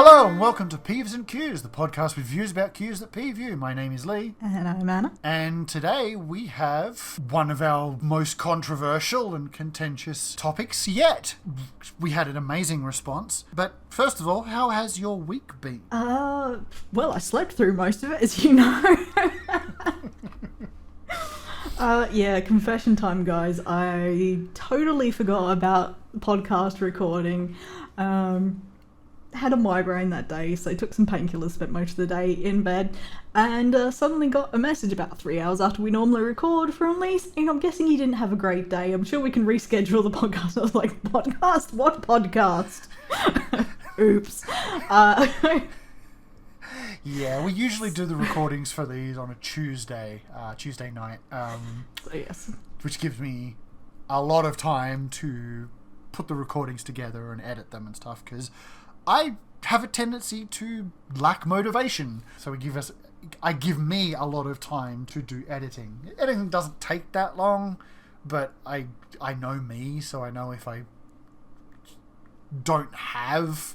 Hello and welcome to Peeves and Cues, the podcast with views about cues that peeve you. My name is Lee. And I'm Anna. And today we have one of our most controversial and contentious topics yet. We had an amazing response. But first of all, how has your week been? Well, I slept through most of it, as you know. Confession time, guys. I totally forgot about podcast recording. Had a migraine that day, so I took some painkillers, spent most of the day in bed, and suddenly got a message about 3 hours after we normally record from Lee saying, I'm guessing you didn't have a great day. I'm sure we can reschedule the podcast. I was like, podcast? What podcast? Oops. Yeah, we usually do the recordings for these on a Tuesday night, Yes. which gives me a lot of time to put the recordings together and edit them and stuff, because I have a tendency to lack motivation. So I give me a lot of time to do editing. Editing doesn't take that long, but I know me, so I know if I don't have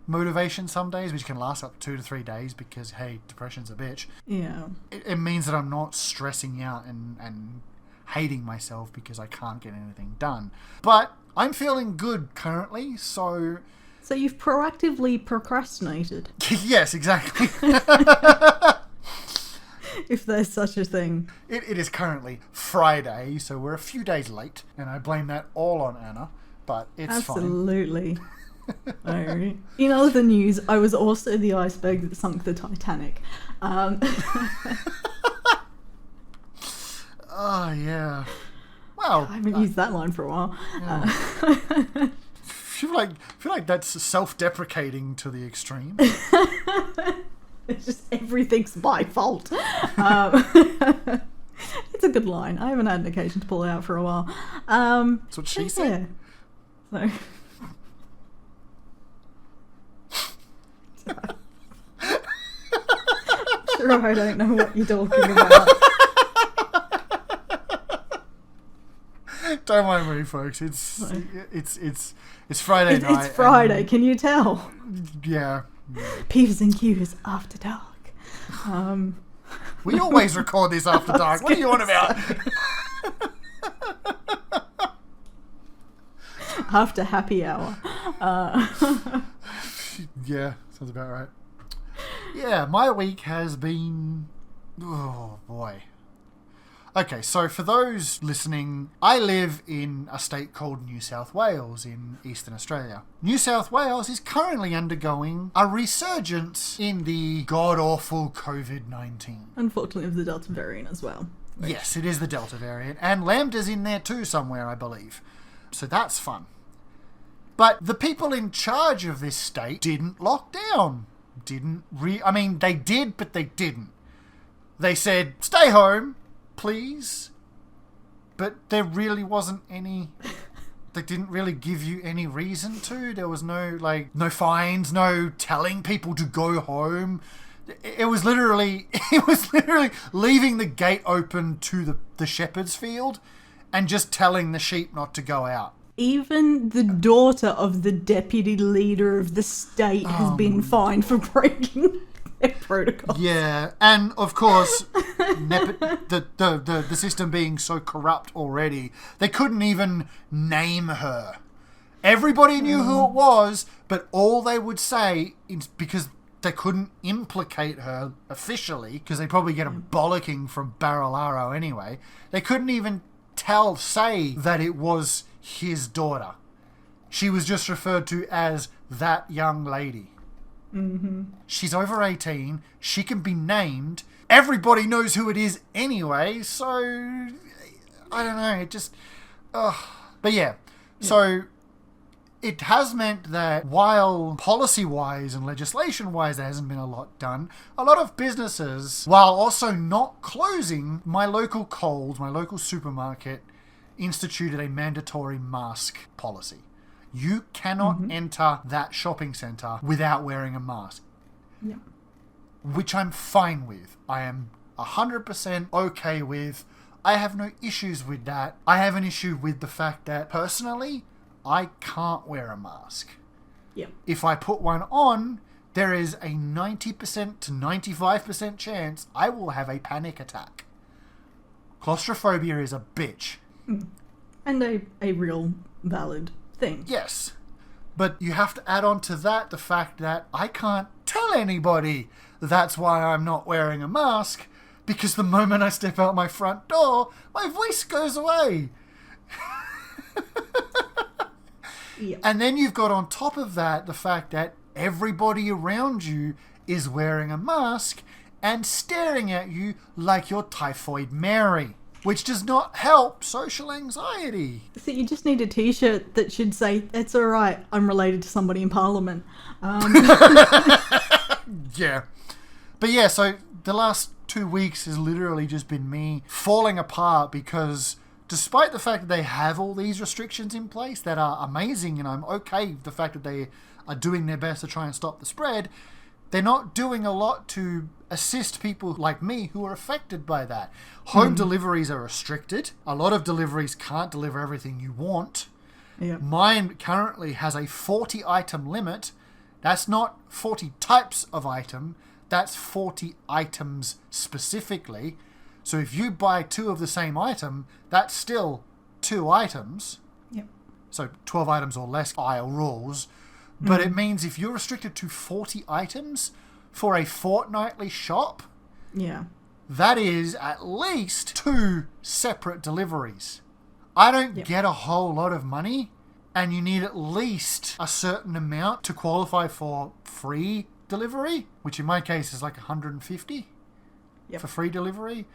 motivation some days, which can last up to 2 to 3 days because, hey, depression's a bitch. Yeah. It means that I'm not stressing out and hating myself because I can't get anything done. But I'm feeling good currently, so... So you've proactively procrastinated. Yes, exactly. If there's such a thing. It is currently Friday, so we're a few days late, and I blame that all on Anna, but it's Absolutely. Alright. In other news, I was also the iceberg that sunk the Titanic. Oh, yeah. Well... I haven't used that line for a while. Yeah. I feel like that's self-deprecating to the extreme. It's just everything's my fault. It's a good line. I haven't had an occasion to pull it out for a while. That's what she said. So. Sure, I don't know what you're talking about. Don't mind me, folks. It's Friday night. It's Friday. Can you tell? Yeah. Peeves and Cues after dark. We always record this after dark. What are you on about? After happy hour. Yeah, sounds about right. Yeah, my week has been... Oh, boy. Okay, so for those listening, I live in a state called New South Wales in Eastern Australia. New South Wales is currently undergoing a resurgence in the god-awful COVID-19. Unfortunately, of the Delta variant as well. Yes, it is the Delta variant, and Lambda's in there too somewhere, I believe. So that's fun. But the people in charge of this state didn't lock down. They did, but they didn't. They said, stay home, please. But there really wasn't any... They didn't really give you any reason to. There was no fines, no telling people to go home. It was literally leaving the gate open to the shepherd's field and just telling the sheep not to go out. Even the daughter of the deputy leader of the state has been fined for breaking their protocols. Yeah, and of course, the system being so corrupt already, they couldn't even name her. Everybody knew who it was, but all they would say is because they couldn't implicate her officially, because they probably get a bollocking from Barilaro anyway. They couldn't even say that it was his daughter. She was just referred to as that young lady. Mm-hmm. She's over 18. She can be named. Everybody knows who it is anyway. So I don't know. It just, but yeah. So it has meant that while policy-wise and legislation-wise there hasn't been a lot done, a lot of businesses, while also not closing, my local Coles, my local supermarket, instituted a mandatory mask policy. You cannot enter that shopping centre without wearing a mask. Yeah. Which I'm fine with. I am 100% okay with. I have no issues with that. I have an issue with the fact that, personally, I can't wear a mask. Yeah. If I put one on, there is a 90% to 95% chance I will have a panic attack. Claustrophobia is a bitch. And a real valid thing. Yes. But you have to add on to that the fact that I can't tell anybody that's why I'm not wearing a mask, because the moment I step out my front door, my voice goes away. Yeah. And then you've got on top of that the fact that everybody around you is wearing a mask and staring at you like you're Typhoid Mary, which does not help social anxiety. So you just need a t-shirt that should say, "It's all right, I'm related to somebody in Parliament." Yeah. But yeah, so the last 2 weeks has literally just been me falling apart because despite the fact that they have all these restrictions in place that are amazing, and I'm okay with the fact that they are doing their best to try and stop the spread, they're not doing a lot to assist people like me who are affected by that. Home deliveries are restricted. A lot of deliveries can't deliver everything you want. Yeah. Mine currently has a 40 item limit. That's not 40 types of item. That's 40 items specifically. So if you buy 2 of the same item, that's still 2 items. Yep. So 12 items or less aisle rules. But it means if you're restricted to 40 items for a fortnightly shop, Yeah. that is at least 2 separate deliveries. I don't get a whole lot of money, and you need at least a certain amount to qualify for free delivery, which in my case is like $150 for free delivery.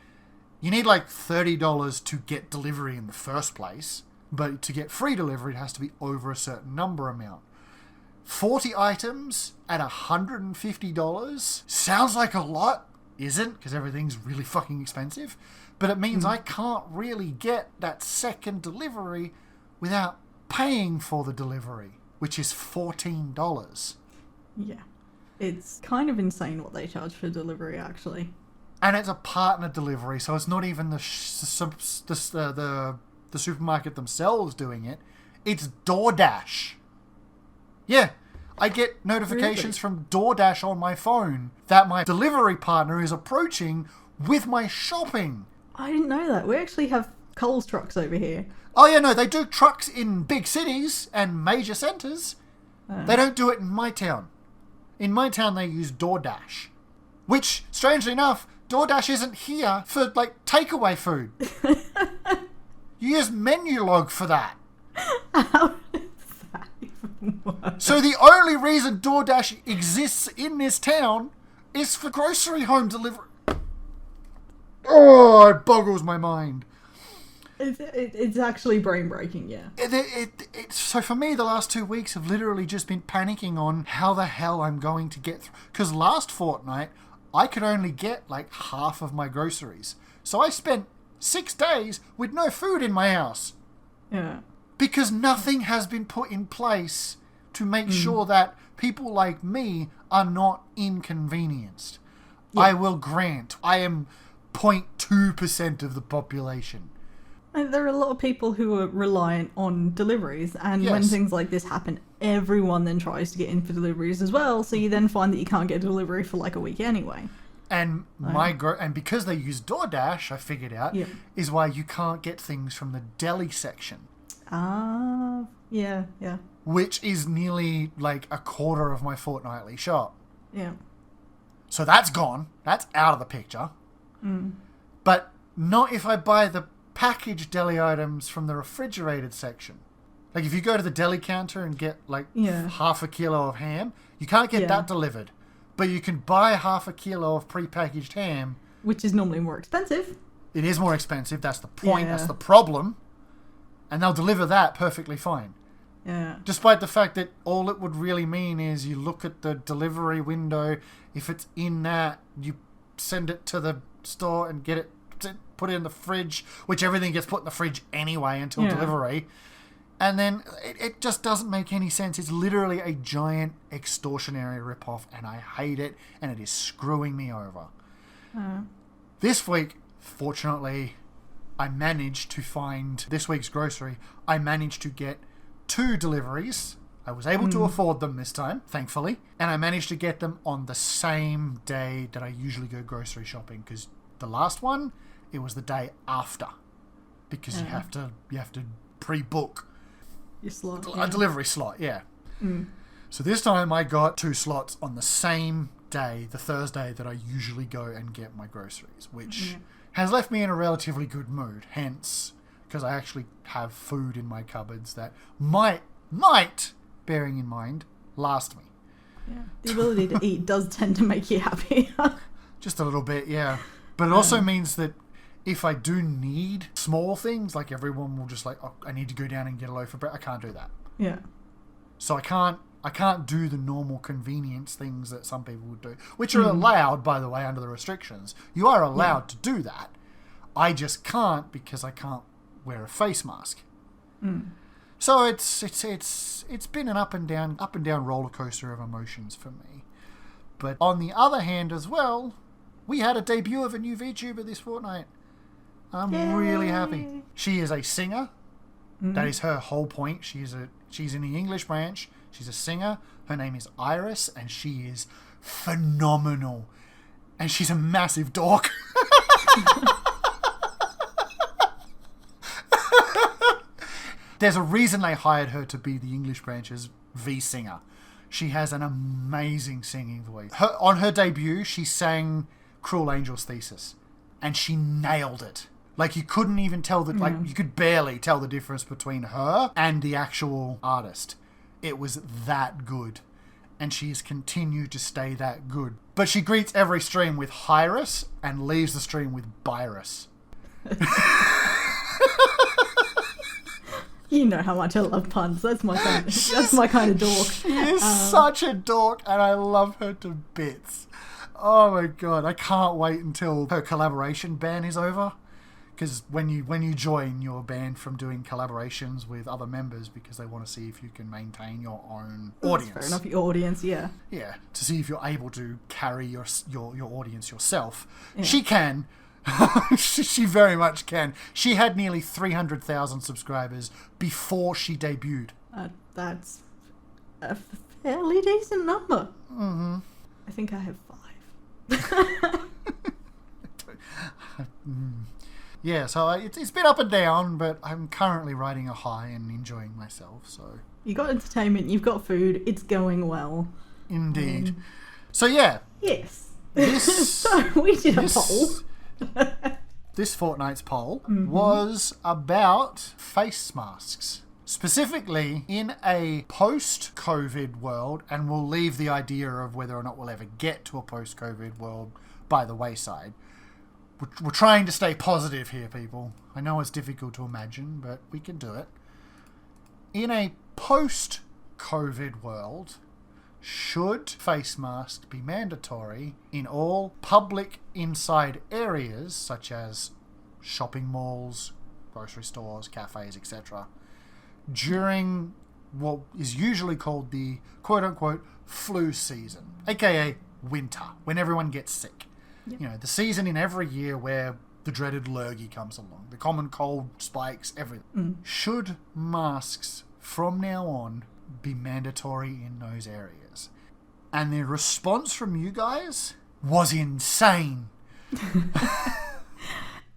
You need like $30 to get delivery in the first place, but to get free delivery it has to be over a certain number amount. 40 items at $150 sounds like a lot, isn't, because everything's really fucking expensive, but it means I can't really get that second delivery without paying for the delivery, which is $14. Yeah. It's kind of insane what they charge for delivery, actually. And it's a partner delivery, so it's not even the supermarket themselves doing it. It's DoorDash. Yeah, I get notifications from DoorDash on my phone that my delivery partner is approaching with my shopping. I didn't know that. We actually have Coles trucks over here. Oh yeah, no, they do trucks in big cities and major centres. They don't do it in my town. In my town, they use DoorDash. Which, strangely enough, DoorDash isn't here for, like, takeaway food. You use MenuLog for that. How does that even work? So the only reason DoorDash exists in this town is for grocery home delivery. Oh, it boggles my mind. It's actually brain-breaking, yeah. So for me, the last 2 weeks have literally just been panicking on how the hell I'm going to get through. Because last fortnight, I could only get like half of my groceries. So I spent 6 days with no food in my house. Yeah. Because nothing has been put in place to make sure that people like me are not inconvenienced. Yeah. I will grant, I am 0.2% of the population. And there are a lot of people who are reliant on deliveries, and when things like this happen, everyone then tries to get in for deliveries as well, so you then find that you can't get a delivery for like a week anyway. And and because they use DoorDash, I figured out, is why you can't get things from the deli section. Yeah. Which is nearly like a quarter of my fortnightly shop. Yeah. So that's gone. That's out of the picture. But not if I buy the packaged deli items from the refrigerated section. Like if you go to the deli counter and get like half a kilo of ham, you can't get that delivered. But you can buy half a kilo of prepackaged ham. Which is normally more expensive. It is more expensive. That's the point. That's the problem. And they'll deliver that perfectly fine. Yeah. Despite the fact that all it would really mean is you look at the delivery window. If it's in that, you send it to the store and get it, put it in the fridge, which everything gets put in the fridge anyway until delivery. And then it just doesn't make any sense. It's literally a giant extortionary ripoff, and I hate it, and it is screwing me over. This week, fortunately, I managed to find this week's grocery. I managed to get 2 deliveries I was able to afford them this time, thankfully, and I managed to get them on the same day that I usually go grocery shopping, because the last one, it was the day after, because you have to pre-book your slot, a delivery slot, So this time I got 2 slots on the same day, the Thursday that I usually go and get my groceries, which has left me in a relatively good mood, hence, because I actually have food in my cupboards that might, bearing in mind, last me. Yeah. The ability to eat does tend to make you happy. Just a little bit, yeah. But it also means that if I do need small things, like everyone will just like, oh, I need to go down and get a loaf of bread, I can't do that. Yeah. So I can't do the normal convenience things that some people would do, which are allowed, by the way, under the restrictions. You are allowed to do that. I just can't because I can't wear a face mask. So it's been an up and down roller coaster of emotions for me. But on the other hand as well, we had a debut of a new VTuber this fortnight. I'm really happy. She is a singer. That is her whole point. She's in the English branch. She's a singer. Her name is Iris, and she is phenomenal. And she's a massive dork. There's a reason they hired her to be the English branch's V-singer. She has an amazing singing voice. On her debut, she sang Cruel Angel's Thesis, and she nailed it. Like, you couldn't even tell like, you could barely tell the difference between her and the actual artist. It was that good. And she has continued to stay that good. But she greets every stream with Hyrus and leaves the stream with Byrus. You know how much I love puns. That's my kind of dork. She is such a dork, and I love her to bits. Oh my god, I can't wait until her collaboration ban is over. Because when you join, you're banned from doing collaborations with other members because they want to see if you can maintain your own audience. Fair enough, your audience, yeah. Yeah, to see if you're able to carry your audience yourself. Yeah. She can. She very much can. She had nearly 300,000 subscribers before she debuted. That's a fairly decent number. Mm-hmm. I think I have 5. Yeah, so it's been up and down, but I'm currently riding a high and enjoying myself. So you got entertainment, you've got food, it's going well. Indeed. So yeah. Yes. So we did a poll. This fortnight's poll was about face masks. Specifically, in a post-COVID world, and we'll leave the idea of whether or not we'll ever get to a post-COVID world by the wayside. We're trying to stay positive here, people. I know it's difficult to imagine, but we can do it. In a post-COVID world, should face masks be mandatory in all public inside areas, such as shopping malls, grocery stores, cafes, etc., during what is usually called the quote-unquote flu season, aka winter, when everyone gets sick? Yep. You know, the season in every year where the dreaded lurgy comes along, the common cold spikes, everything. Should masks from now on be mandatory in those areas? And the response from you guys was insane.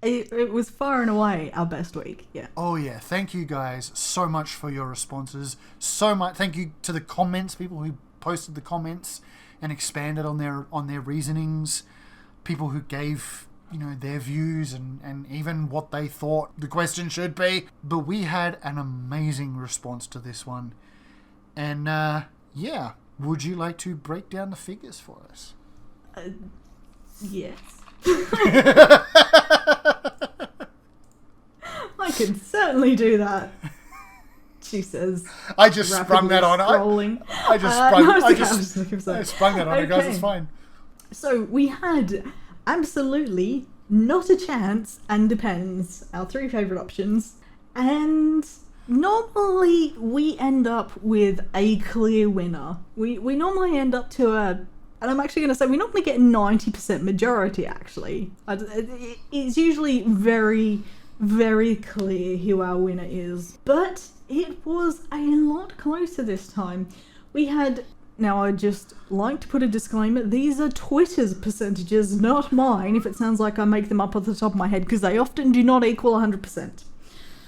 It was far and away our best week, yeah. Oh yeah, thank you guys so much for your responses. So much thank you to the comments, people who posted the comments and expanded on their reasonings. People who gave, you know, their views and even what they thought the question should be. But we had an amazing response to this one. And, yeah, would you like to break down the figures for us? Yes. I can certainly do that. She says. I just sprung that on. I just sprung that on her, guys. It's fine. So we had absolutely not a chance and depends, our 3 favourite options, and normally we end up with a clear winner. We normally end up to and I'm actually going to say we normally get 90% majority actually. It's usually very, very clear who our winner is. But it was a lot closer this time. We had... Now, I'd just like to put a disclaimer. These are Twitter's percentages, not mine, if it sounds like I make them up off the top of my head, because they often do not equal 100%.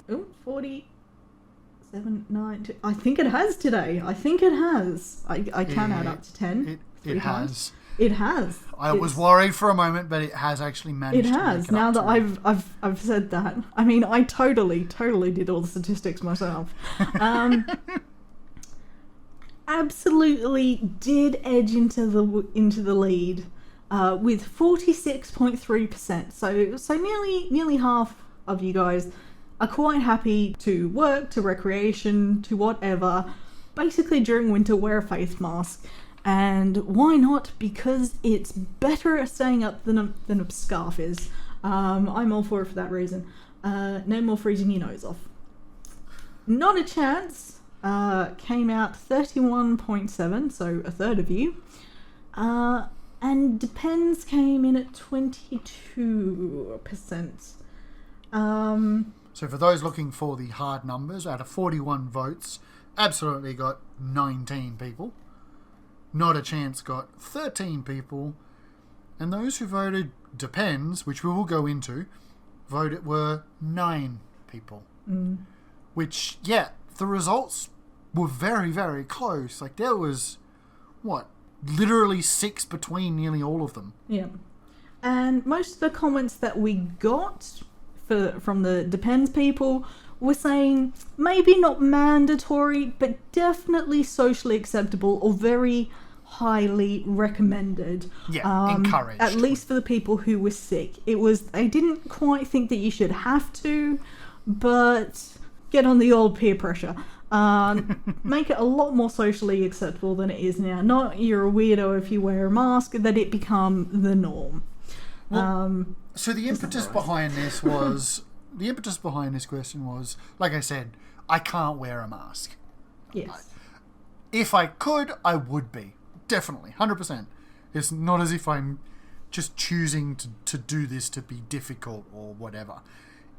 Oh, 47, 9... I think it has today. I think it has. I can add up to 10. It has. It has. I was worried for a moment, but it has actually managed to make it now up that to I've said that. I mean, I totally did all the statistics myself. Absolutely did edge into the lead with 46.3%. So nearly half of you guys are quite happy to work, to recreation, to whatever. Basically, during winter, wear a face mask. And why not? Because it's better at staying up than a scarf is. I'm all for it for that reason. No more freezing your nose off. Not a chance. Came out 31.7, so a third of you. And Depends came in at 22%. So for those looking for the hard numbers, out of 41 votes, absolutely got 19 people. Not a Chance got 13 people. And those who voted Depends, which we will go into, were 9 people. Which, yeah, the results were very, very close. Like, there was, literally 6 between nearly all of them. Yeah. And most of the comments that we got from the Depends people were saying maybe not mandatory, but definitely socially acceptable or very highly recommended. Yeah, encouraged. At least for the people who were sick. They didn't quite think that you should have to, but get on the old peer pressure. Make it a lot more socially acceptable than it is now. Not you're a weirdo if you wear a mask, that it become the norm. So the impetus behind this question was, like I said, I can't wear a mask. Yes. If I could, I would be. Definitely. 100%. It's not as if I'm just choosing to do this to be difficult or whatever.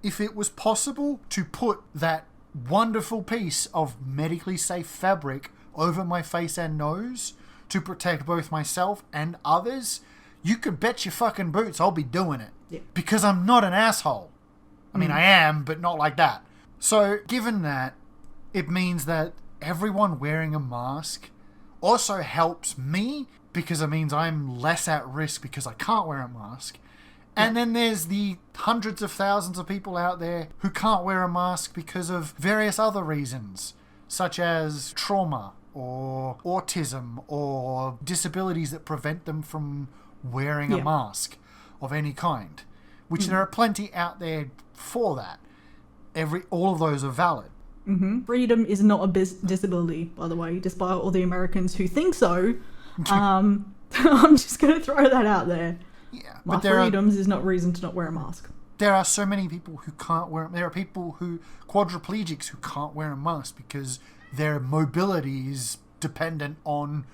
If it was possible to put that wonderful piece of medically safe fabric over my face and nose to protect both myself and others, you could bet your fucking boots I'll be doing it. Yeah. Because I'm not an asshole. I mean, I am, but not like that. So, given that, it means that everyone wearing a mask also helps me, because it means I'm less at risk because I can't wear a mask. And then there's the hundreds of thousands of people out there who can't wear a mask because of various other reasons, such as trauma or autism or disabilities that prevent them from wearing a mask of any kind, which there are plenty out there for that. All of those are valid. Mm-hmm. Freedom is not a disability, by the way, despite all the Americans who think so. I'm just going to throw that out there. Yeah, My freedoms is not reason to not wear a mask. There are so many people who can't wear... There are people quadriplegics who can't wear a mask because their mobility is dependent on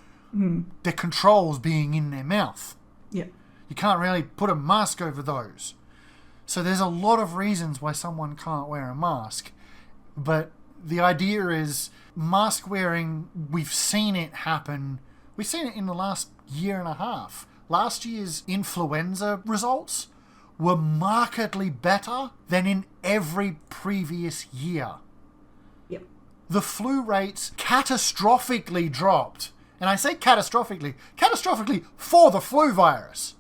their controls being in their mouth. Yeah. You can't really put a mask over those. So there's a lot of reasons why someone can't wear a mask. But the idea is mask wearing, we've seen it happen. We've seen it in the last year and a half. Last year's influenza results were markedly better than in every previous year. Yep. The flu rates catastrophically dropped. And I say catastrophically for the flu virus.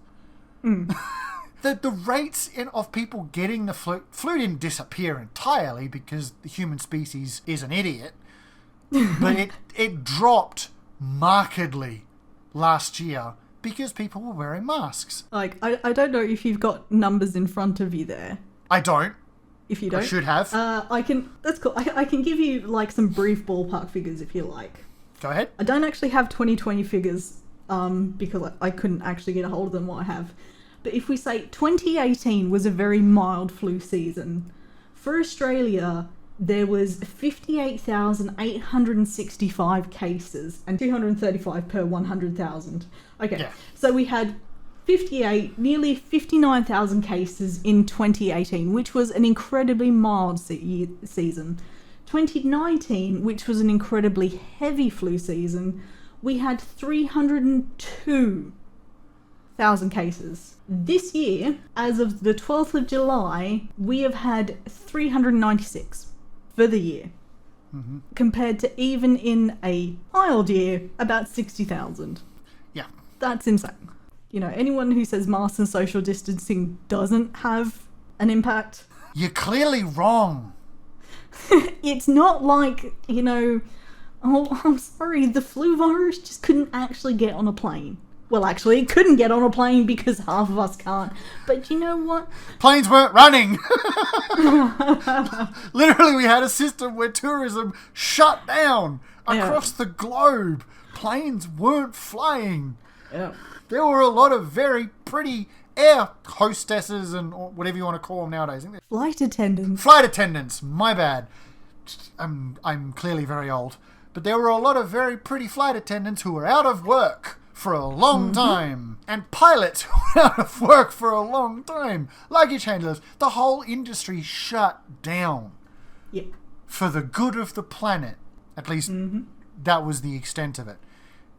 The rates of people getting the flu didn't disappear entirely because the human species is an idiot. But it dropped markedly last year because people were wearing masks. Like, I don't know if you've got numbers in front of you there. I don't. If you don't. I should have. That's cool. I can give you, like, some brief ballpark figures if you like. Go ahead. I don't actually have 2020 figures, because I couldn't actually get a hold of them what I have. But if we say 2018 was a very mild flu season, for Australia, there was 58,865 cases and 235 per 100,000. Okay, so we had 58, nearly 59,000 cases in 2018, which was an incredibly mild season. 2019, which was an incredibly heavy flu season, we had 302,000 cases. This year, as of the 12th of July, we have had 396 for the year. Mm-hmm. Compared to even in a mild year, about 60,000. Yeah. That's insane. You know, anyone who says masks and social distancing doesn't have an impact. You're clearly wrong. It's not like, you know, oh, I'm sorry, the flu virus just couldn't actually get on a plane. Well, actually, it couldn't get on a plane because half of us can't. But you know what? Planes weren't running. Literally, we had a system where tourism shut down across the globe. Planes weren't flying. Yeah. There were a lot of very pretty air hostesses and whatever you want to call them nowadays. Flight attendants. Flight attendants, my bad. I'm clearly very old. But there were a lot of very pretty flight attendants who were out of work for a long time. And pilots who were out of work for a long time. Luggage handlers. The whole industry shut down. Yep. For the good of the planet. At least that was the extent of it.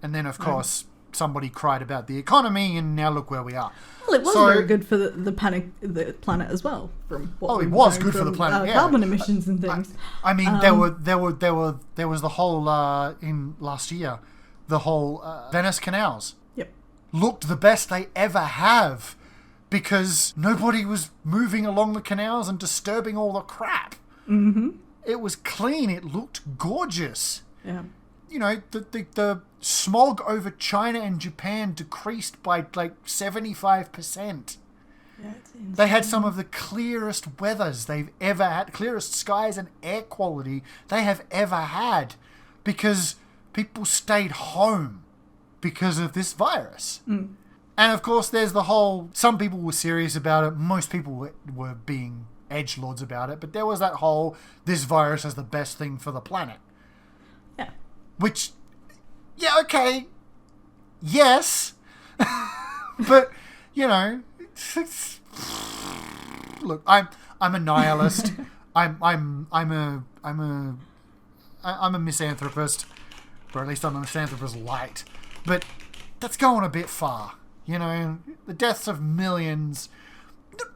And then, of course, somebody cried about the economy, and now look where we are. Well, it was very good for the planet as well. From what it was good for the planet. Yeah. Carbon emissions and things. I mean, there was the whole in last year, the whole Venice canals. Yep. Looked the best they ever have, because nobody was moving along the canals and disturbing all the crap. Mm-hmm. It was clean. It looked gorgeous. Yeah. You know, the smog over China and Japan decreased by like 75%. They had some of the clearest weathers they've ever had, clearest skies and air quality they have ever had, because people stayed home because of this virus. Mm. And of course, there's the whole, some people were serious about it, most people were being edgelords about it, but there was that whole, this virus is the best thing for the planet. Yeah. Which, yeah, okay, yes, but, you know, look, I'm a nihilist. I'm a misanthropist, or at least I'm a misanthropist light. But that's going a bit far, you know. The deaths of millions,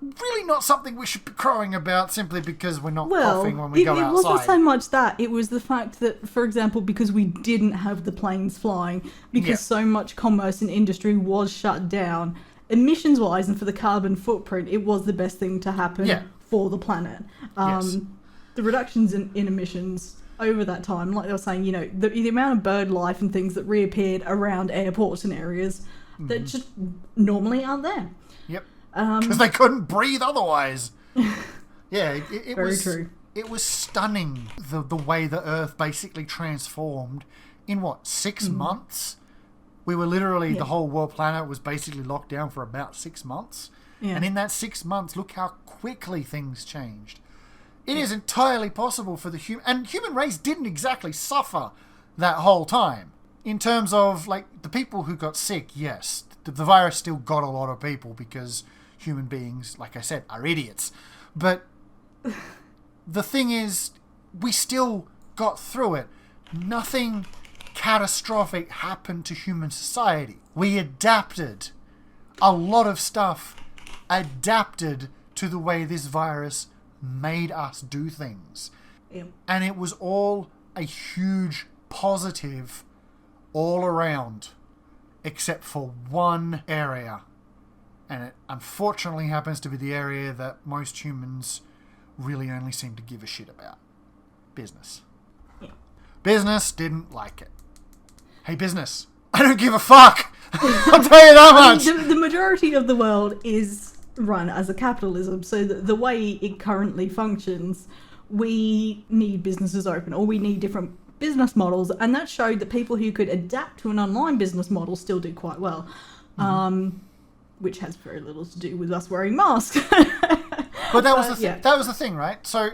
really not something we should be crowing about simply because we're not coughing when we go outside. It wasn't so much that. It was the fact that, for example, because we didn't have the planes flying, because so much commerce and industry was shut down, emissions-wise and for the carbon footprint, it was the best thing to happen for the planet. The reductions in emissions over that time, like they were saying, you know, the amount of bird life and things that reappeared around airports and areas that just normally aren't there. Yep. Because they couldn't breathe otherwise. Yeah, it very was true. It was stunning the way the Earth basically transformed in 6 months. We were literally the whole world planet was basically locked down for about 6 months, and in that 6 months, look how quickly things changed. It is entirely possible for the human race didn't exactly suffer that whole time. In terms of like the people who got sick, yes, the virus still got a lot of people because human beings, like I said, are idiots. But the thing is, we still got through it. Nothing catastrophic happened to human society. We adapted. A lot of stuff adapted to the way this virus made us do things. Yep. And it was all a huge positive all around, except for one area. And it unfortunately happens to be the area that most humans really only seem to give a shit about. Business. Yeah. Business didn't like it. Hey, business, I don't give a fuck. I'll tell you that much. I mean, the majority of the world is run as a capitalism, so the way it currently functions, we need businesses open, or we need different business models, and that showed that people who could adapt to an online business model still did quite well, which has very little to do with us wearing masks. But that was that was the thing, right? So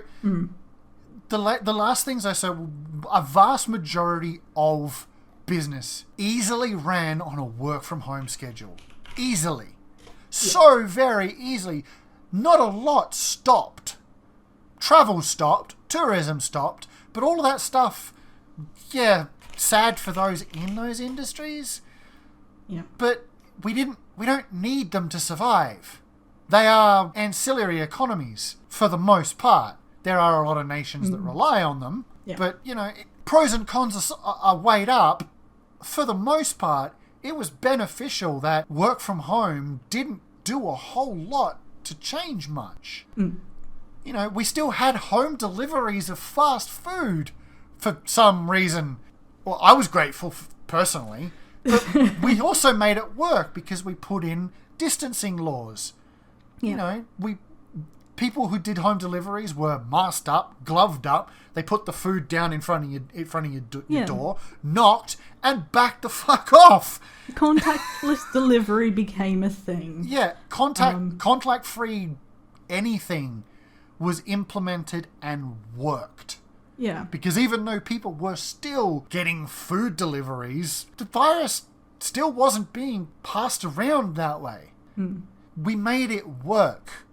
the last things I saw, a vast majority of business easily ran on a work from home schedule. Easily. so very easily. Not a lot stopped. Travel stopped, tourism stopped, but all of that stuff, yeah, sad for those in those industries. Yeah. But we don't need them to survive. They are ancillary economies for the most part. There are a lot of nations that rely on them, but, pros and cons are weighed up. For the most part, it was beneficial that work from home didn't do a whole lot to change much. We still had home deliveries of fast food for some reason. Well, I was grateful personally, but we also made it work because we put in distancing laws. People who did home deliveries were masked up, gloved up. They put the food down in front of your door, knocked, and backed the fuck off. Contactless delivery became a thing. Yeah, contact-free anything was implemented and worked. Yeah. Because even though people were still getting food deliveries, the virus still wasn't being passed around that way. We made it work.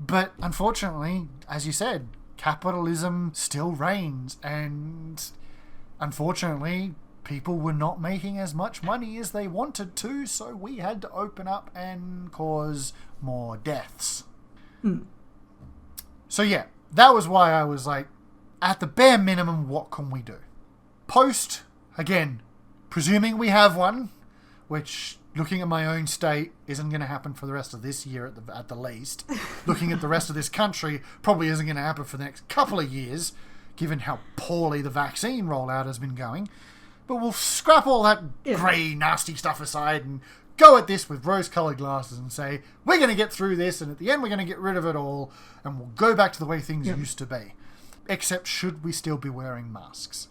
But unfortunately, as you said, capitalism still reigns, and unfortunately, people were not making as much money as they wanted to, so we had to open up and cause more deaths. So yeah, that was why I was like, at the bare minimum, what can we do? Post, again, presuming we have one, which, looking at my own state, isn't going to happen for the rest of this year at the least. Looking at the rest of this country, probably isn't going to happen for the next couple of years, given how poorly the vaccine rollout has been going. But we'll scrap all that grey, nasty stuff aside and go at this with rose-coloured glasses and say, we're going to get through this, and at the end we're going to get rid of it all, and we'll go back to the way things used to be. Except, should we still be wearing masks?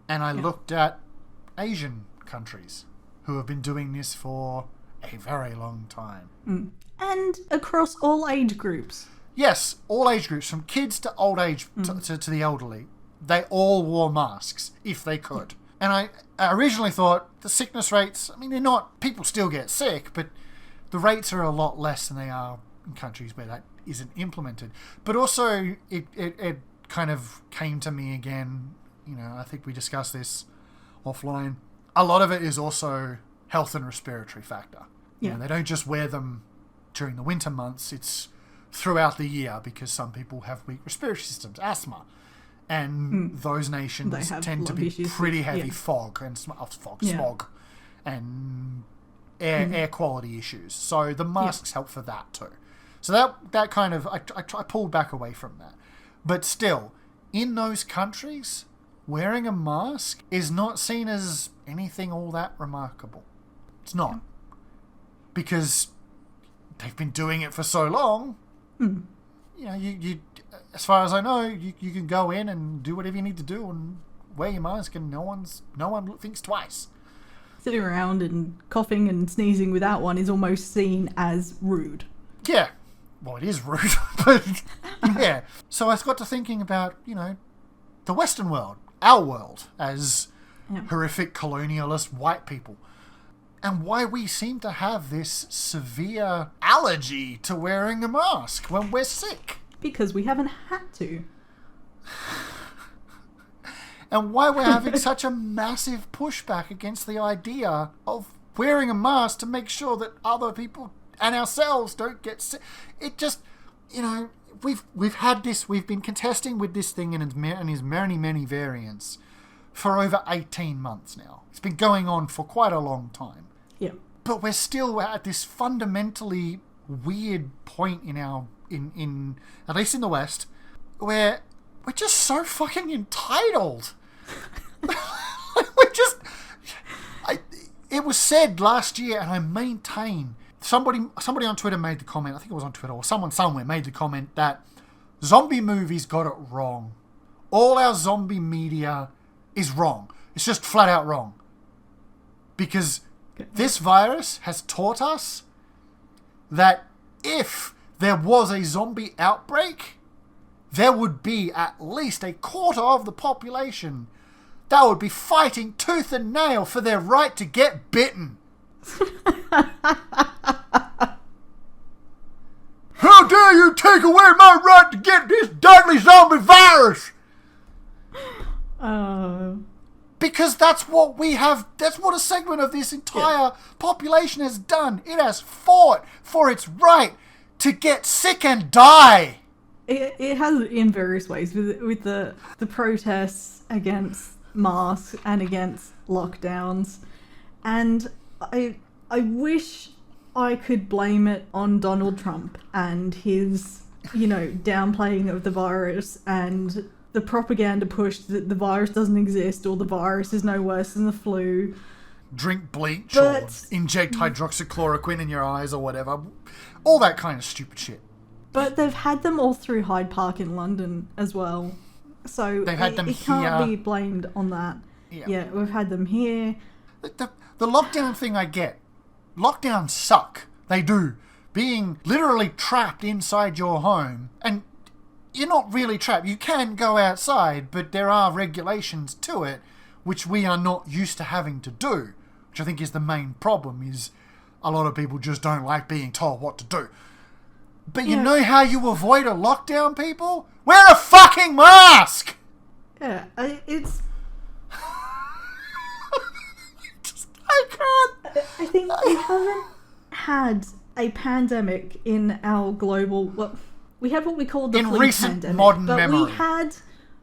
And I looked at Asian countries who have been doing this for a very long time. And across all age groups. Yes, all age groups, from kids to old age to the elderly. They all wore masks, if they could. And I originally thought the sickness rates, they're not, people still get sick, but the rates are a lot less than they are in countries where that isn't implemented. But also, it kind of came to me again, I think we discussed this offline. A lot of it is also health and respiratory factor. They don't just wear them during the winter months, it's throughout the year, because some people have weak respiratory systems, asthma. And those nations tend to be pretty heavy smog and air quality issues. So the masks help for that too. So that kind of, I pulled back away from that. But still, in those countries, wearing a mask is not seen as anything all that remarkable. It's not. Because they've been doing it for so long. You as far as I know, you can go in and do whatever you need to do and wear your mask, and no one thinks twice. Sitting around and coughing and sneezing without one is almost seen as rude. Yeah. Well, it is rude, but yeah. So I got to thinking about, the Western world, our world, as horrific colonialist white people, and why we seem to have this severe allergy to wearing a mask when we're sick. Because we haven't had to. And why we're having such a massive pushback against the idea of wearing a mask to make sure that other people and ourselves don't get sick. It just, we've had this, we've been contesting with this thing in its many variants for over 18 months now. It's been going on for quite a long time. Yeah. But we're still at this fundamentally weird point in at least in the West, where we're just so fucking entitled. It was said last year, and I maintain, somebody on Twitter made the comment, I think it was on Twitter, or someone somewhere made the comment that zombie movies got it wrong. All our zombie media is wrong. It's just flat out wrong. Because this virus has taught us that if there was a zombie outbreak, there would be at least a quarter of the population that would be fighting tooth and nail for their right to get bitten. dare you take away my right to get this deadly zombie virus? Because that's what we have, that's what a segment of this entire population has done. It has fought for its right to get sick and die. It has in various ways with the protests against masks and against lockdowns. And I wish I could blame it on Donald Trump and his, downplaying of the virus and the propaganda push that the virus doesn't exist or the virus is no worse than the flu. Drink bleach or inject hydroxychloroquine in your eyes or whatever. All that kind of stupid shit. But they've had them all through Hyde Park in London as well. So they've had them it can't be blamed on that. Yeah, we've had them here. The lockdown thing I get. Lockdowns suck. They do. Being literally trapped inside your home, and you're not really trapped. You can go outside, but there are regulations to it, which we are not used to having to do, which I think is the main problem, is a lot of people just don't like being told what to do. But you know how you avoid a lockdown, people? Wear a fucking mask! Yeah, it's... I can't... I think we haven't had a pandemic in our global... Well, we had what we called the flu pandemic. In recent modern memory.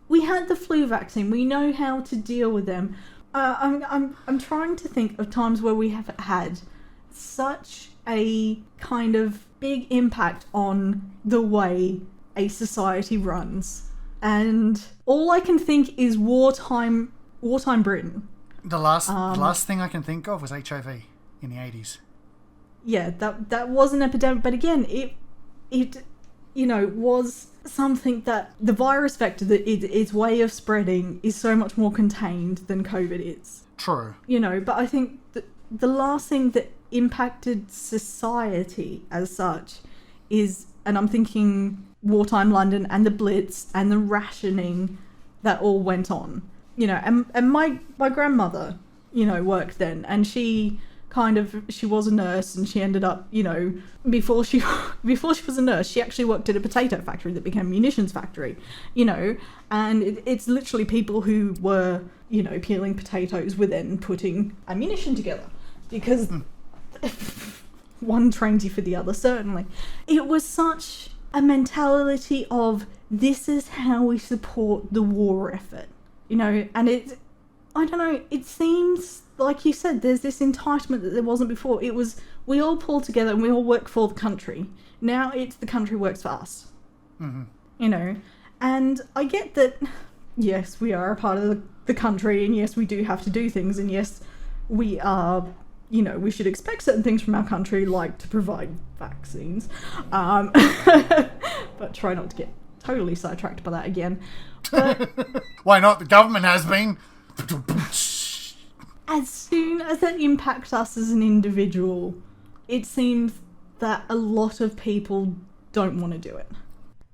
We had the flu vaccine. We know how to deal with them. I'm trying to think of times where we have had such a kind of big impact on the way a society runs. And all I can think is wartime Britain. The last thing I can think of was HIV in the 80s. Yeah, that was an epidemic, but again, it was something that the virus vector, that its way of spreading is so much more contained than COVID is. True. But I think the last thing that impacted society as such is, and I'm thinking wartime London and the Blitz and the rationing that all went on. And my grandmother, worked then, and she was a nurse, and she ended up, before she was a nurse, she actually worked at a potato factory that became a munitions factory, and it's literally people who were, peeling potatoes were then putting ammunition together, because one trains you for the other, certainly. It was such a mentality of, this is how we support the war effort, and I don't know, it seems, like you said, there's this entitlement that there wasn't before. It was, we all pull together and we all work for the country. Now it's the country works for us. Mm-hmm. And I get that, yes, we are a part of the country, and yes, we do have to do things, and yes, we are, we should expect certain things from our country, like to provide vaccines. But try not to get totally sidetracked by that again. But why not? The government has been. As soon as that impacts us as an individual, it seems that a lot of people don't want to do it.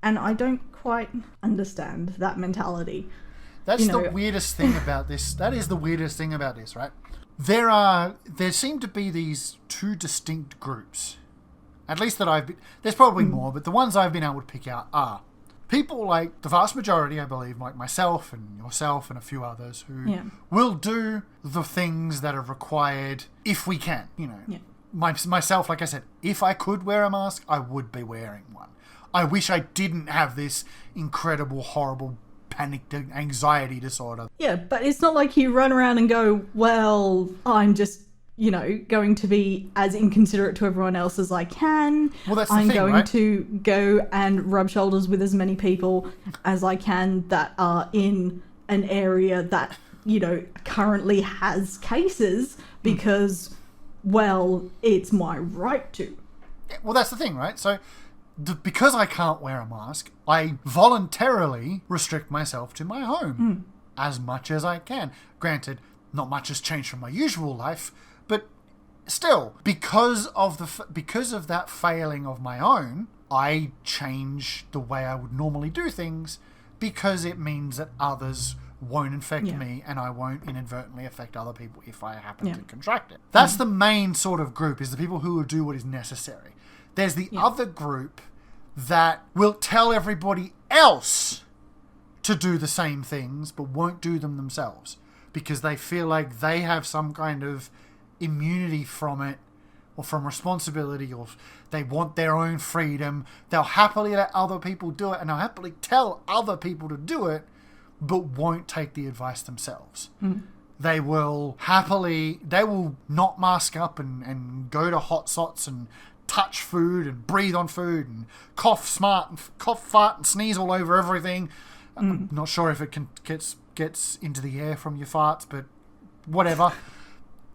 And I don't quite understand that mentality. That's the weirdest thing about this. That is the weirdest thing about this, right? There seem to be these two distinct groups. At least that there's probably more, but the ones I've been able to pick out are people like the vast majority, I believe, like myself and yourself and a few others, who will do the things that are required if we can. Myself, like I said, if I could wear a mask, I would be wearing one. I wish I didn't have this incredible, horrible panic anxiety disorder. Yeah, but it's not like you run around and go, well, I'm just, going to be as inconsiderate to everyone else as I can. Well, that's the I'm thing, going right? to go and rub shoulders with as many people as I can that are in an area that, currently has cases because, well, it's my right to. Well, that's the thing, right? So, because I can't wear a mask, I voluntarily restrict myself to my home as much as I can. Granted, not much has changed from my usual life, but still, because of that failing of my own, I change the way I would normally do things, because it means that others won't infect me, and I won't inadvertently affect other people if I happen to contract it. That's the main sort of group, is the people who will do what is necessary. There's the other group that will tell everybody else to do the same things but won't do them themselves because they feel like they have some kind of immunity from it or from responsibility, or they want their own freedom. They'll happily let other people do it and they'll happily tell other people to do it but won't take the advice themselves. They will not mask up and go to hot spots and touch food and breathe on food and cough, fart and sneeze all over everything. I'm not sure if it gets into the air from your farts, but whatever.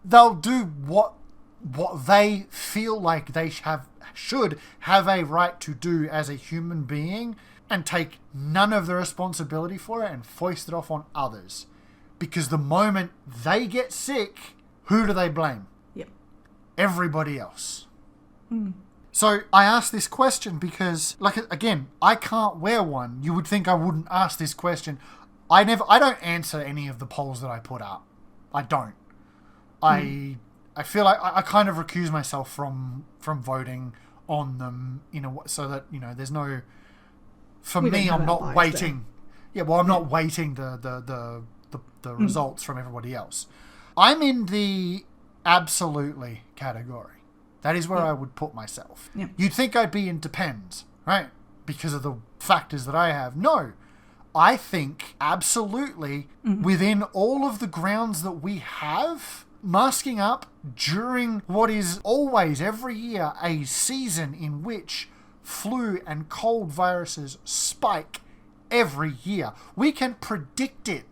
They'll do what they feel like they should have a right to do as a human being and take none of the responsibility for it and foist it off on others. Because the moment they get sick, who do they blame? Yep. Everybody else. So I asked this question because, like, again, I can't wear one. You would think I wouldn't ask this question. I don't answer any of the polls that I put up. I don't. I feel like I kind of recuse myself from voting on them, so that, there's no... For me, I'm not waiting. Yeah, well, I'm not waiting the results from everybody else. I'm in the absolutely category. That is where I would put myself. Yeah. You'd think I'd be in depends, right? Because of the factors that I have. No. I think absolutely within all of the grounds that we have, masking up during what is always every year a season in which flu and cold viruses spike every year. We can predict it.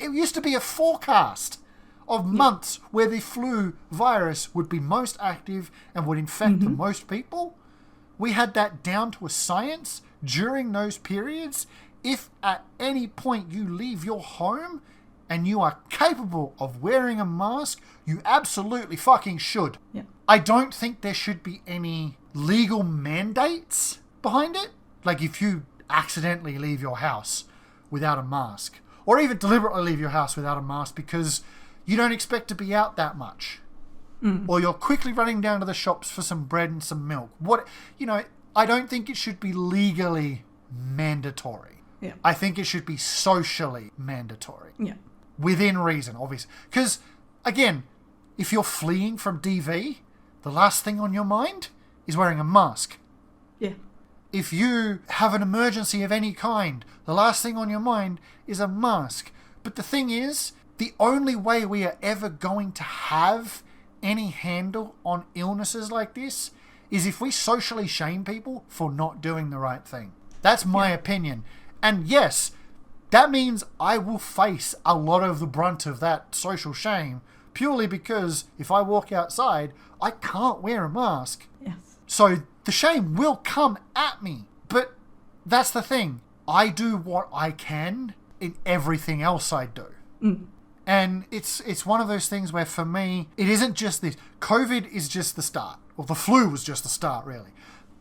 It used to be a forecast of months where the flu virus would be most active and would infect the most people. We had that down to a science during those periods. If at any point you leave your home and you are capable of wearing a mask, you absolutely fucking should. Yeah. I don't think there should be any legal mandates behind it. Like if you accidentally leave your house without a mask, or even deliberately leave your house without a mask because you don't expect to be out that much. Or you're quickly running down to the shops for some bread and some milk. I don't think it should be legally mandatory. Yeah. I think it should be socially mandatory. Yeah. Within reason, obviously. Because, again, if you're fleeing from DV, the last thing on your mind is wearing a mask. Yeah. If you have an emergency of any kind, the last thing on your mind is a mask. But the thing is, the only way we are ever going to have any handle on illnesses like this is if we socially shame people for not doing the right thing. That's my opinion. And yes, that means I will face a lot of the brunt of that social shame purely because if I walk outside, I can't wear a mask. Yes. So the shame will come at me. But that's the thing. I do what I can in everything else I do. And it's one of those things where for me, it isn't just this. COVID is just the start. Or the flu was just the start, really.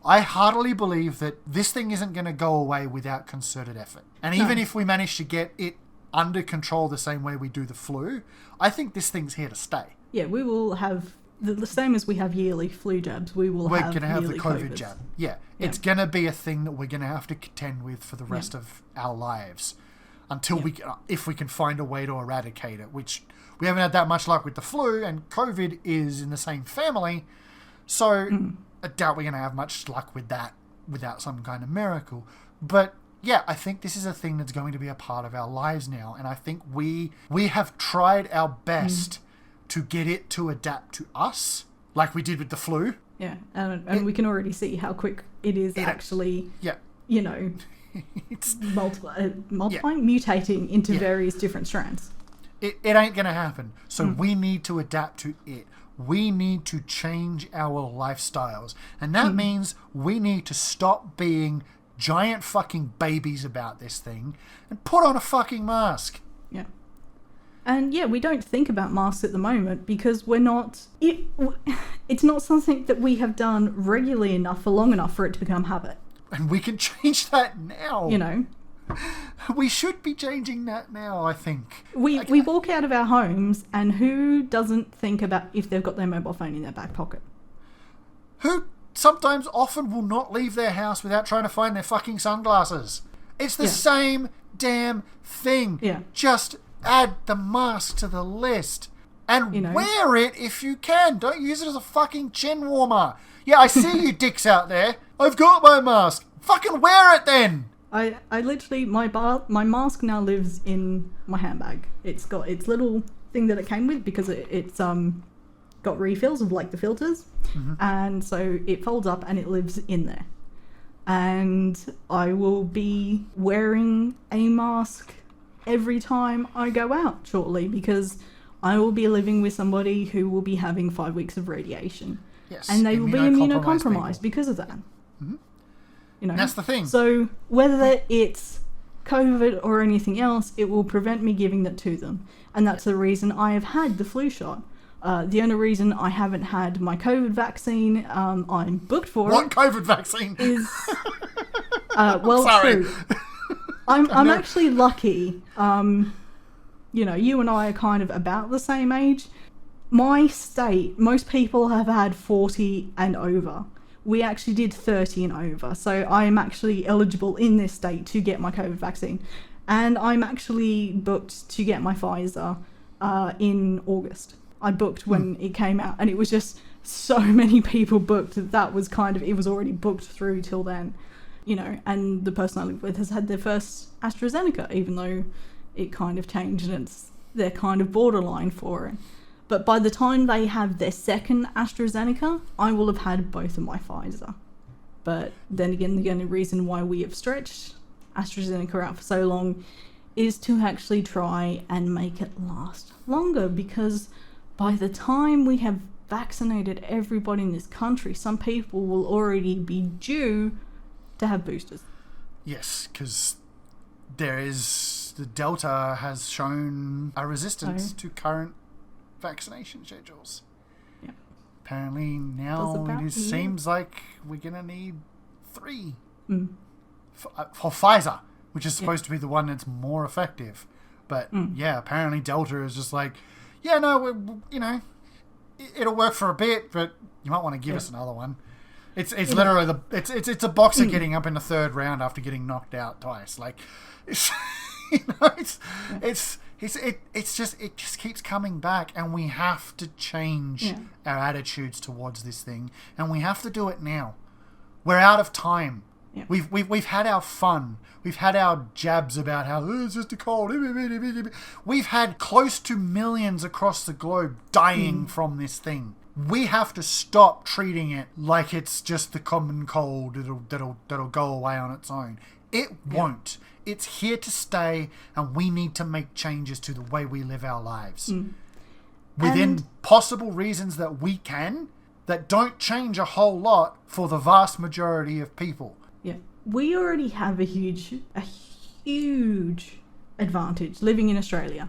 I heartily believe that this thing isn't going to go away without concerted effort. And even if we manage to get it under control the same way we do the flu, I think this thing's here to stay. Yeah, we will have the same as we have yearly flu jabs. We're going to have the COVID jab. Yeah, it's going to be a thing that we're going to have to contend with for the rest of our lives until if we can find a way to eradicate it, which we haven't had that much luck with the flu, and COVID is in the same family. So I doubt we're going to have much luck with that without some kind of miracle. But yeah, I think this is a thing that's going to be a part of our lives now. And I think we have tried our best to get it to adapt to us, like we did with the flu. Yeah, and we can already see how quick it is actually, it's multiplying, mutating into various different strands. It ain't going to happen. So we need to adapt to it. We need to change our lifestyles. And that means we need to stop being giant fucking babies about this thing and put on a fucking mask. Yeah. And yeah, we don't think about masks at the moment because we're not... It's not something that we have done regularly enough for long enough for it to become habit. And we can change that now. We should be changing that now, I think. We walk out of our homes, and who doesn't think about if they've got their mobile phone in their back pocket? Who sometimes often will not leave their house without trying to find their fucking sunglasses. It's the same damn thing. Yeah. Just add the mask to the list. And wear it if you can. Don't use it as a fucking chin warmer. Yeah, I see you dicks out there. I've got my mask. Fucking wear it then. I literally, my mask now lives in my handbag. It's got its little thing that it came with because it's got refills of like the filters. Mm-hmm. And so it folds up and it lives in there. And I will be wearing a mask every time I go out shortly because I will be living with somebody who will be having 5 weeks of radiation. Yes, and they will be immunocompromised because of that. Mm-hmm. And that's the thing. So whether it's COVID or anything else, it will prevent me giving that to them. And that's the reason I have had the flu shot. The only reason I haven't had my COVID vaccine, I'm booked for What COVID vaccine? Is well, sorry. true. I'm actually lucky. You and I are kind of about the same age. My state, most people have had 40 and over. We actually did 30 and over. So I am actually eligible in this state to get my COVID vaccine. And I'm actually booked to get my Pfizer in August. I booked when it came out. And it was just so many people booked that was it was already booked through till then. And the person I live with has had their first AstraZeneca, even though it kind of changed and they're kind of borderline for it. But by the time they have their second AstraZeneca, I will have had both of my Pfizer. But then again, the only reason why we have stretched AstraZeneca out for so long is to actually try and make it last longer, because by the time we have vaccinated everybody in this country, some people will already be due to have boosters. Yes, because the Delta has shown a resistance to current vaccination schedules. Yeah. Apparently now it seems like we're going to need 3 for Pfizer, which is supposed to be the one that's more effective. But apparently Delta is just like, it'll work for a bit, but you might want to give us another one. It's literally it's a boxer getting up in the 3rd round after getting knocked out twice. Like, it just keeps coming back, and we have to change our attitudes towards this thing, and we have to do it now. We're out of time. Yeah. We've had our fun. We've had our jabs about how it's just a cold. We've had close to millions across the globe dying from this thing. We have to stop treating it like it's just the common cold that'll go away on its own. It won't. It's here to stay, and we need to make changes to the way we live our lives. Within possible reasons that we can, that don't change a whole lot for the vast majority of people. Yeah. We already have a huge advantage living in Australia.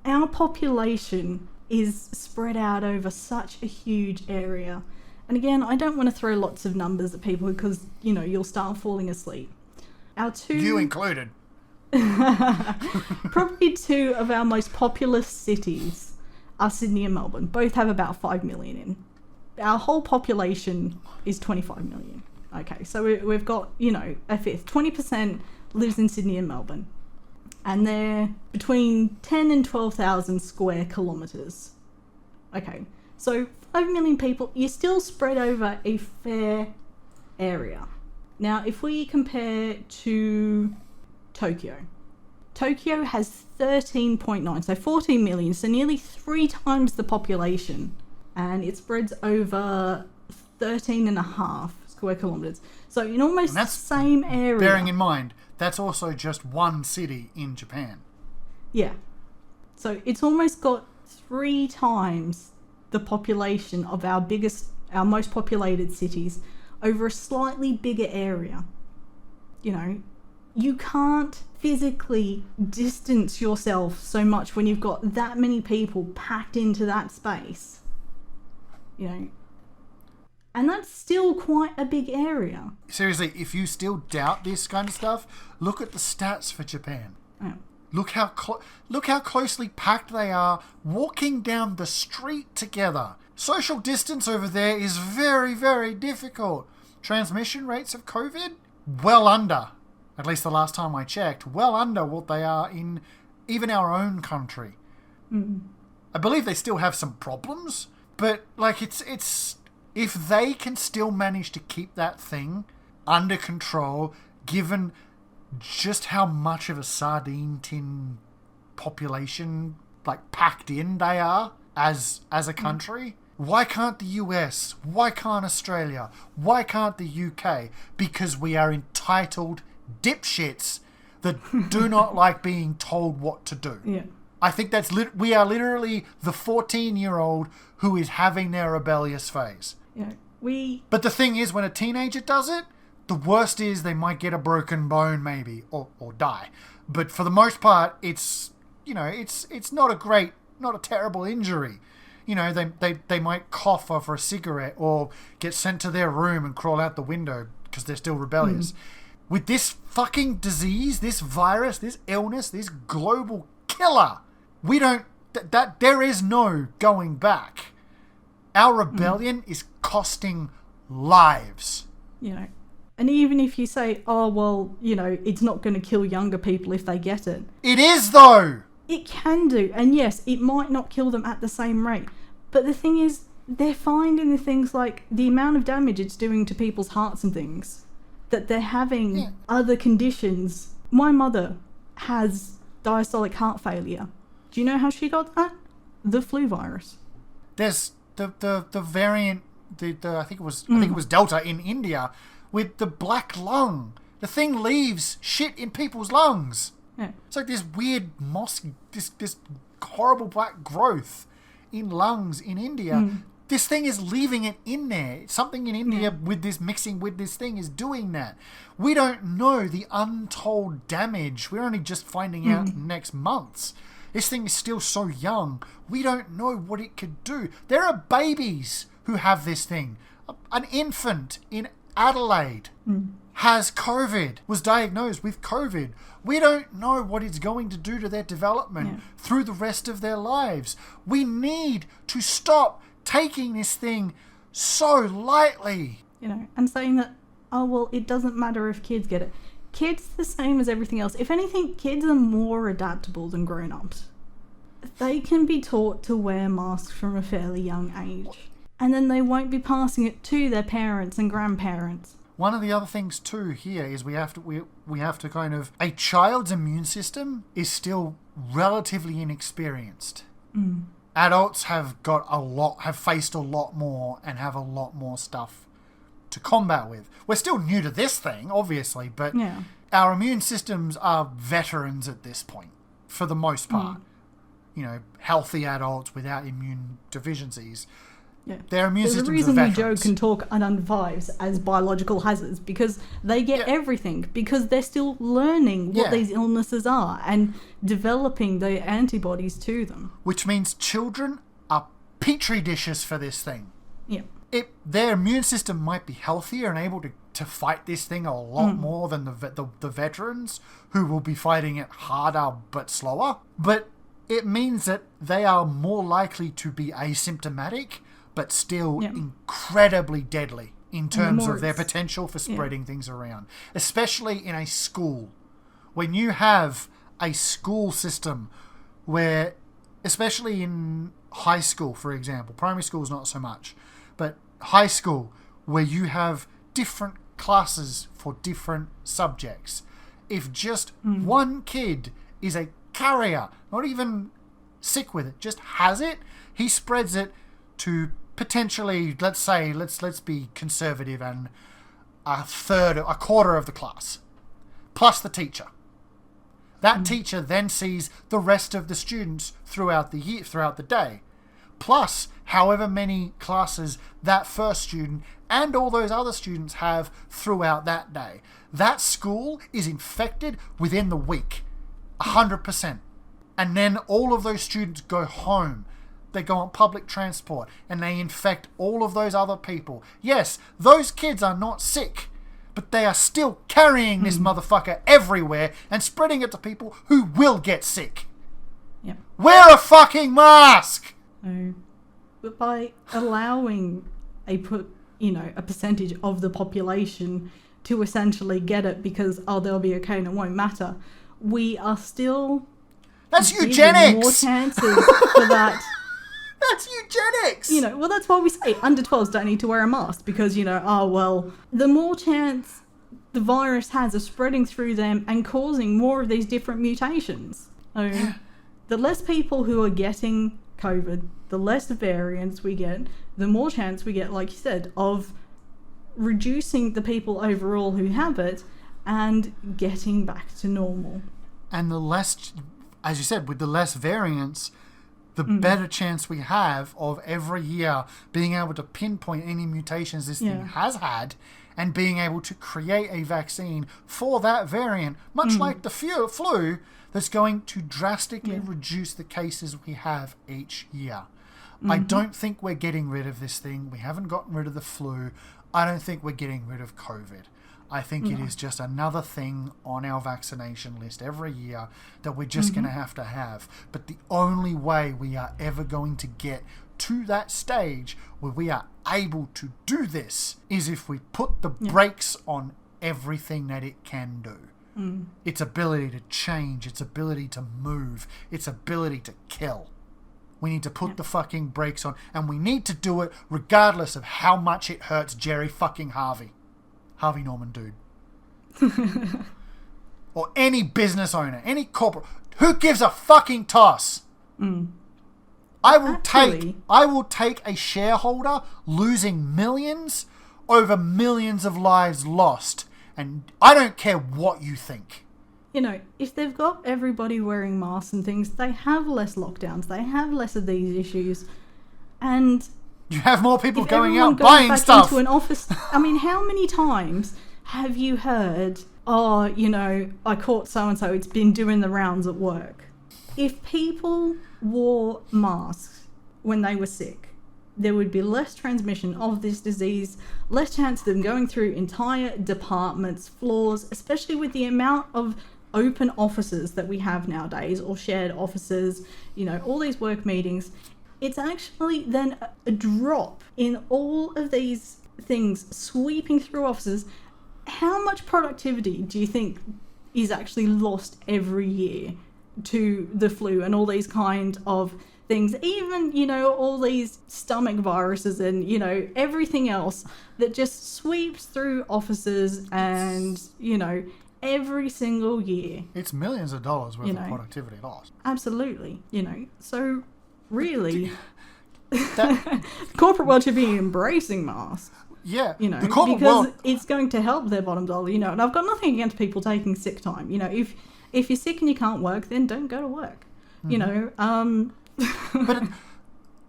Our population is spread out over such a huge area. And again, I don't want to throw lots of numbers at people because, you'll start falling asleep. You included. Probably 2 of our most populous cities are Sydney and Melbourne. Both have about 5 million in. Our whole population is 25 million. Okay, so we've got, a fifth. 20% lives in Sydney and Melbourne. And they're between 10 and 12,000 square kilometres. Okay, so 5 million people, you're still spread over a fair area. Now, if we compare to Tokyo has 13.9, so 14 million, so nearly 3 times the population, and it spreads over 13.5 square kilometres. So in almost the same area. Bearing in mind, that's also just one city in Japan. Yeah. So it's almost got 3 times the population of our most populated cities over a slightly bigger area. You can't physically distance yourself so much when you've got that many people packed into that space. And that's still quite a big area. Seriously, if you still doubt this kind of stuff, look at the stats for Japan. Oh. Look how closely packed they are, walking down the street together. Social distance over there is very, very difficult. Transmission rates of COVID, well under, at least the last time I checked, well under what they are in even our own country. Mm. I believe they still have some problems, but like it's if they can still manage to keep that thing under control, given just how much of a sardine tin population like packed in they are as a country. Why can't the US? Why can't Australia? Why can't the UK? Because we are entitled dipshits that do not like being told what to do. Yeah. I think we are literally the 14-year-old who is having their rebellious phase. Yeah. But the thing is, when a teenager does it, the worst is they might get a broken bone maybe or die. But for the most part, it's not a terrible injury. You know, they might cough over a cigarette or get sent to their room and crawl out the window because they're still rebellious. With this fucking disease, this virus, this illness, this global killer, there is no going back. Our rebellion is costing lives. You know, and even if you say, oh, well, you know, it's not going to kill younger people if they get it. It is, though! It can do. And yes, it might not kill them at the same rate. But the thing is, they're finding the things like the amount of damage it's doing to people's hearts and things. That they're having other conditions. My mother has diastolic heart failure. Do you know how she got that? The flu virus. There's the variant, I think it was Delta in India with the black lung. The thing leaves shit in people's lungs. Yeah. It's like this weird this horrible black growth in lungs in India. This thing is leaving it in there. Something in India with this mixing with this thing is doing that. We don't know the untold damage. We're only just finding out next months. This thing is still so young. We don't know what it could do. There are babies who have this thing. An infant in Adelaide has COVID, was diagnosed with COVID. We don't know what it's going to do to their development through the rest of their lives. We need to stop taking this thing so lightly. You know, and saying that, oh, well, it doesn't matter if kids get it. Kids the same as everything else. If anything, kids are more adaptable than grown-ups. They can be taught to wear masks from a fairly young age. And then they won't be passing it to their parents and grandparents. One of the other things too here is we have to kind of, a child's immune system is still relatively inexperienced. Adults have faced a lot more and have a lot more stuff to combat with. We're still new to this thing, obviously, but our immune systems are veterans at this point, for the most part. You know, healthy adults without immune deficiencies. Yeah. Their immune There's systems a reason are we veterans. Joe can talk unundervibes as biological hazards, because they get everything, because they're still learning what these illnesses are and developing the antibodies to them. Which means children are petri dishes for this thing. Yeah. Their immune system might be healthier and able to fight this thing a lot more than the veterans who will be fighting it harder but slower. But it means that they are more likely to be asymptomatic but still incredibly deadly in terms of their potential for spreading things around. Especially in a school. When you have a school system where, especially in high school, for example, primary school is not so much, but high school, where you have different classes for different subjects. If just one kid is a carrier, not even sick with it, just has it, he spreads it to potentially, let's be conservative, and a quarter of the class, plus the teacher. That teacher then sees the rest of the students throughout the day, plus however many classes that first student and all those other students have throughout that day. That school is infected within the week, 100%. And then all of those students go home. They go on public transport and they infect all of those other people. Yes, those kids are not sick, but they are still carrying this motherfucker everywhere and spreading it to people who will get sick. Yep. Wear a fucking mask! but by allowing a percentage of the population to essentially get it because, they'll be okay and it won't matter, we are still... That's eugenics! More chances for that. That's eugenics! Well, that's why we say under 12s don't need to wear a mask because, the more chance the virus has of spreading through them and causing more of these different mutations. So, the less people who are getting COVID, the less variants we get, the more chance we get, like you said, of reducing the people overall who have it and getting back to normal. And the less, as you said, with the less variants, the better chance we have of every year being able to pinpoint any mutations this thing has had and being able to create a vaccine for that variant, much like the flu, that's going to drastically reduce the cases we have each year. I don't think we're getting rid of this thing. We haven't gotten rid of the flu. I don't think we're getting rid of COVID. I think it is just another thing on our vaccination list every year that we're just going to have. But the only way we are ever going to get to that stage where we are able to do this is if we put the brakes on everything that it can do. Its ability to change, its ability to move, its ability to kill. We need to put the fucking brakes on, and we need to do it regardless of how much it hurts Jerry fucking Harvey. Harvey Norman dude. Or any business owner, any corporate. Who gives a fucking toss? I will take a shareholder losing millions over millions of lives lost. And I don't care what you think. If they've got everybody wearing masks and things, they have less lockdowns. They have less of these issues. And you have more people going out goes buying back stuff. Into an office. I mean, how many times have you heard, I caught so-and-so, it's been doing the rounds at work. If people wore masks when they were sick, there would be less transmission of this disease, less chance of them going through entire departments, floors, especially with the amount of open offices that we have nowadays, or shared offices, all these work meetings. It's actually then a drop in all of these things sweeping through offices. How much productivity do you think is actually lost every year to the flu and all these kind of things? Even, all these stomach viruses and, everything else that just sweeps through offices and, every single year. It's millions of dollars worth of productivity lost. Absolutely. So really, corporate world should be embracing masks. Yeah, the corporate because world, it's going to help their bottom dollar. And I've got nothing against people taking sick time. If you're sick and you can't work, then don't go to work. But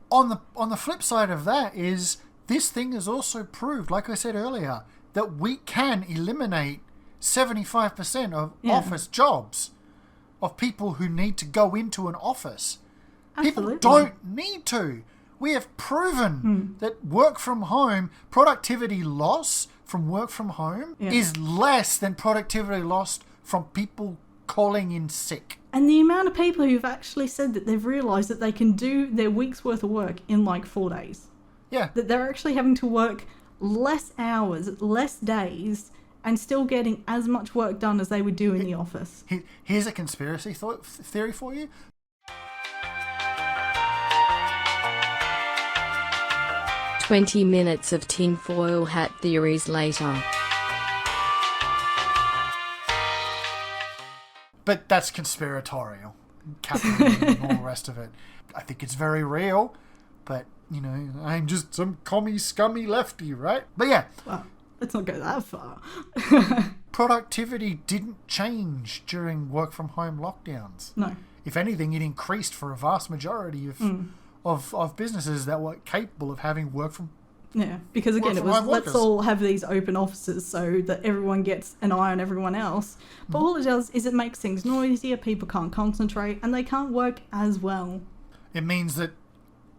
on the flip side of that is this thing has also proved, like I said earlier, that we can eliminate 75% of office jobs of people who need to go into an office. Absolutely. People don't need to. We have proven that work from home, productivity loss from work from home is less than productivity lost from people calling in sick. And the amount of people who've actually said that they've realised that they can do their week's worth of work in 4 days. Yeah. That they're actually having to work less hours, less days, and still getting as much work done as they would do in the office. Here's a conspiracy theory for you. "20 minutes of tinfoil hat theories later." But that's conspiratorial. Capitalism and all the rest of it. I think it's very real, but, I'm just some commie, scummy lefty, right? But yeah. Well, let's not go that far. Productivity didn't change during work from home lockdowns. No. If anything, it increased for a vast majority of businesses that were capable of having work from Yeah, because again, it was let's all have these open offices so that everyone gets an eye on everyone else. But all it does is it makes things noisier, people can't concentrate, and they can't work as well. It means that,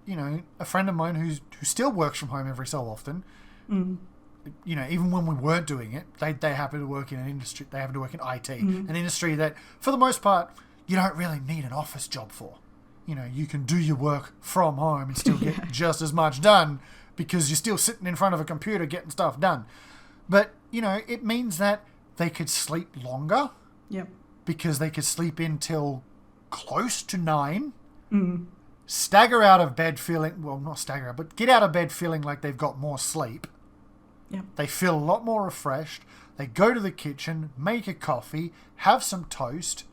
a friend of mine who still works from home every so often, even when we weren't doing it, they happen to work in an industry, they happen to work in IT, an industry that, for the most part, you don't really need an office job for. you can do your work from home and still get just as much done because you're still sitting in front of a computer getting stuff done. But, it means that they could sleep longer. Yep. Because they could sleep in till close to 9. Stagger out of bed feeling, well, not stagger out, but get out of bed feeling like they've got more sleep. Yep. They feel a lot more refreshed. They go to the kitchen, make a coffee, have some toast,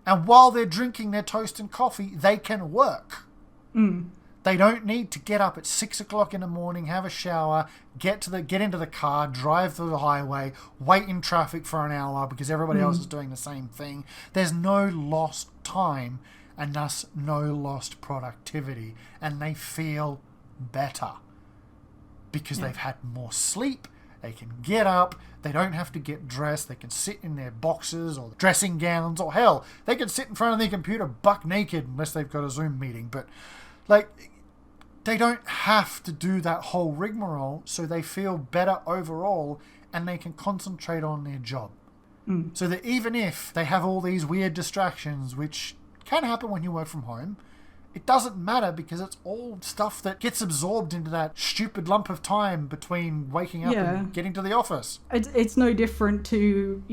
and while they're drinking their toast and coffee, they can work. They don't need to get up at 6 o'clock in the morning, have a shower, get into the car, drive through the highway, wait in traffic for an hour because everybody else is doing the same thing. There's no lost time and thus no lost productivity, and they feel better because they've had more sleep. They can get up, they don't have to get dressed, they can sit in their boxes or dressing gowns, or hell, they can sit in front of their computer buck naked unless they've got a Zoom meeting. But they don't have to do that whole rigmarole, so they feel better overall and they can concentrate on their job. So that even if they have all these weird distractions, which can happen when you work from home, it doesn't matter because it's all stuff that gets absorbed into that stupid lump of time between waking up and getting to the office. It's no different to,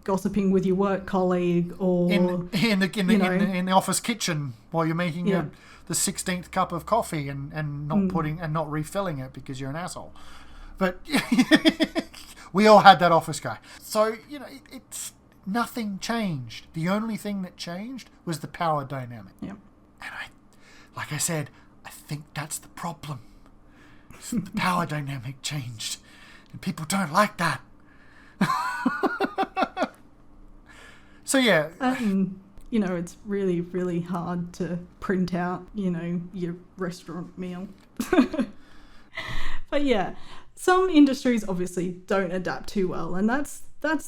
gossiping with your work colleague or... In the office kitchen while you're making the 16th cup of coffee and not refilling it because you're an asshole. But we all had that office guy. So, it's nothing changed. The only thing that changed was the power dynamic. Yeah. And like I said, I think that's the problem. The power dynamic changed. And people don't like that. So yeah. It's really, really hard to print out, your restaurant meal. But yeah, some industries obviously don't adapt too well, and that's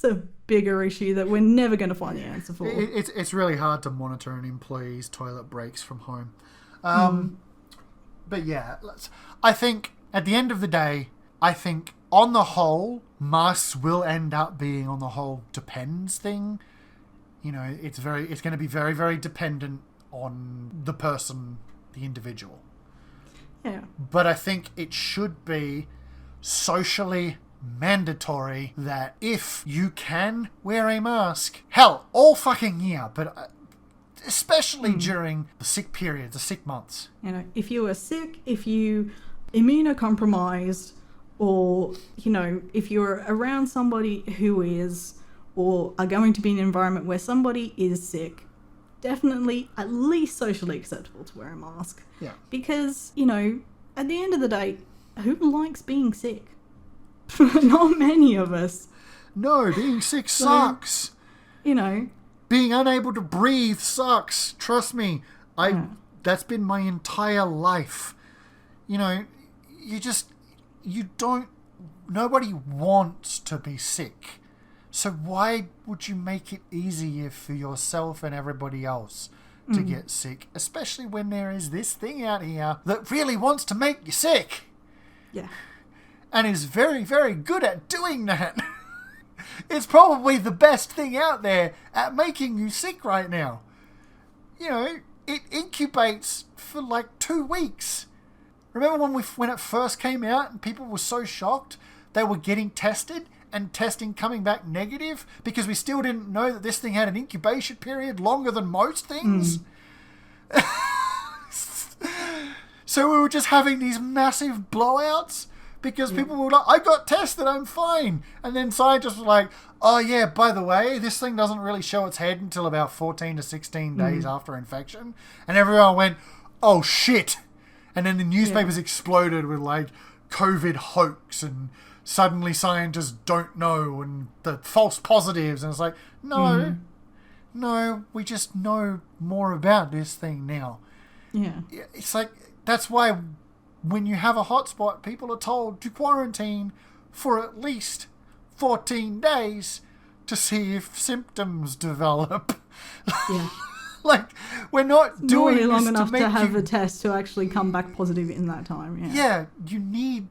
a bigger issue that we're never going to find the answer for. It's really hard to monitor an employee's toilet breaks from home. But yeah, I think at the end of the day, on the whole, masks will end up being on the whole depends thing. It's going to be very, very dependent on the person, the individual. Yeah. But I think it should be socially mandatory that if you can wear a mask, hell, all fucking year, but especially during the sick periods, the sick months. If you are sick, if you immunocompromised, or, if you're around somebody who is, or are going to be in an environment where somebody is sick, definitely at least socially acceptable to wear a mask. Yeah. Because, at the end of the day, who likes being sick? Not many of us. No, being sick sucks. Being unable to breathe sucks. Trust me. That's been my entire life. Nobody wants to be sick. So why would you make it easier for yourself and everybody else to get sick? Especially when there is this thing out here that really wants to make you sick. Yeah. And is very, very good at doing that. It's probably the best thing out there at making you sick right now. It incubates for like 2 weeks. Remember when it first came out and people were so shocked they were getting tested and testing coming back negative because we still didn't know that this thing had an incubation period longer than most things? So we were just having these massive blowouts because people were like, I got tested, I'm fine. And then scientists were like, oh yeah, by the way, this thing doesn't really show its head until about 14 to 16 days after infection. And everyone went, oh shit. And then the newspapers exploded with like COVID hoax and suddenly scientists don't know and the false positives. And it's like, no, we just know more about this thing now. Yeah. It's like, that's why when you have a hotspot, people are told to quarantine for at least 14 days to see if symptoms develop. Yeah. Like, we're not doing really long this enough to have you... a test to actually come back positive in that time. Yeah,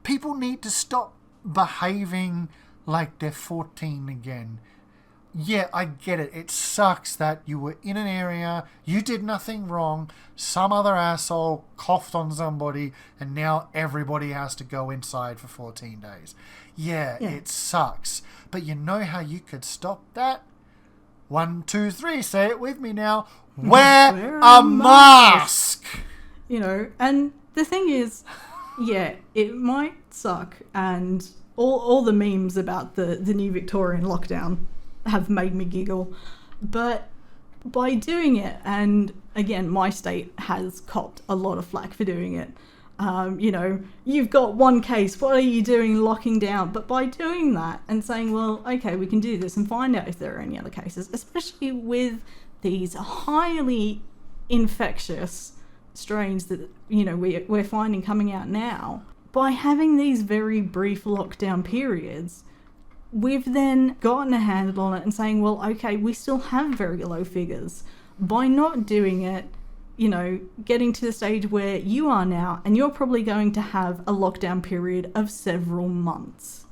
people need to stop behaving like they're 14 again. yeah, I get it. It sucks that you were in an area, you did nothing wrong, some other asshole coughed on somebody, and now everybody has to go inside for 14 days. Yeah, it sucks. But you know how you could stop that? 1, 2, 3, say it with me now. Wear a mask! You know, and the thing is, yeah, it might suck, and all the memes about the new Victorian lockdown have made me giggle, but by doing it, and again, my state has copped a lot of flack for doing it. You know, you've got one case, what are you doing locking down? But by doing that and saying, well, okay, we can do this and find out if there are any other cases, especially with these highly infectious strains that, you know, we're finding coming out now, by having these very brief lockdown periods, we've then gotten a handle on it and saying, well, okay, we still have very low figures. By not doing it, you know, getting to the stage where you are now, and you're probably going to have a lockdown period of several months.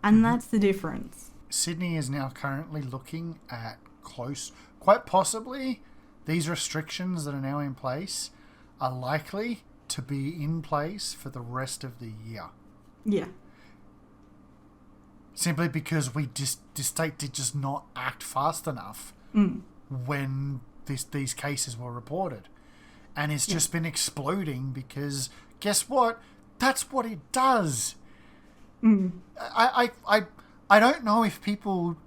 And that's the difference. Sydney is now currently looking at quite possibly, these restrictions that are now in place are likely to be in place for the rest of the year. Yeah. Simply because the state did just not act fast enough when these cases were reported. And it's just been exploding because, guess what? That's what it does. I don't know if people...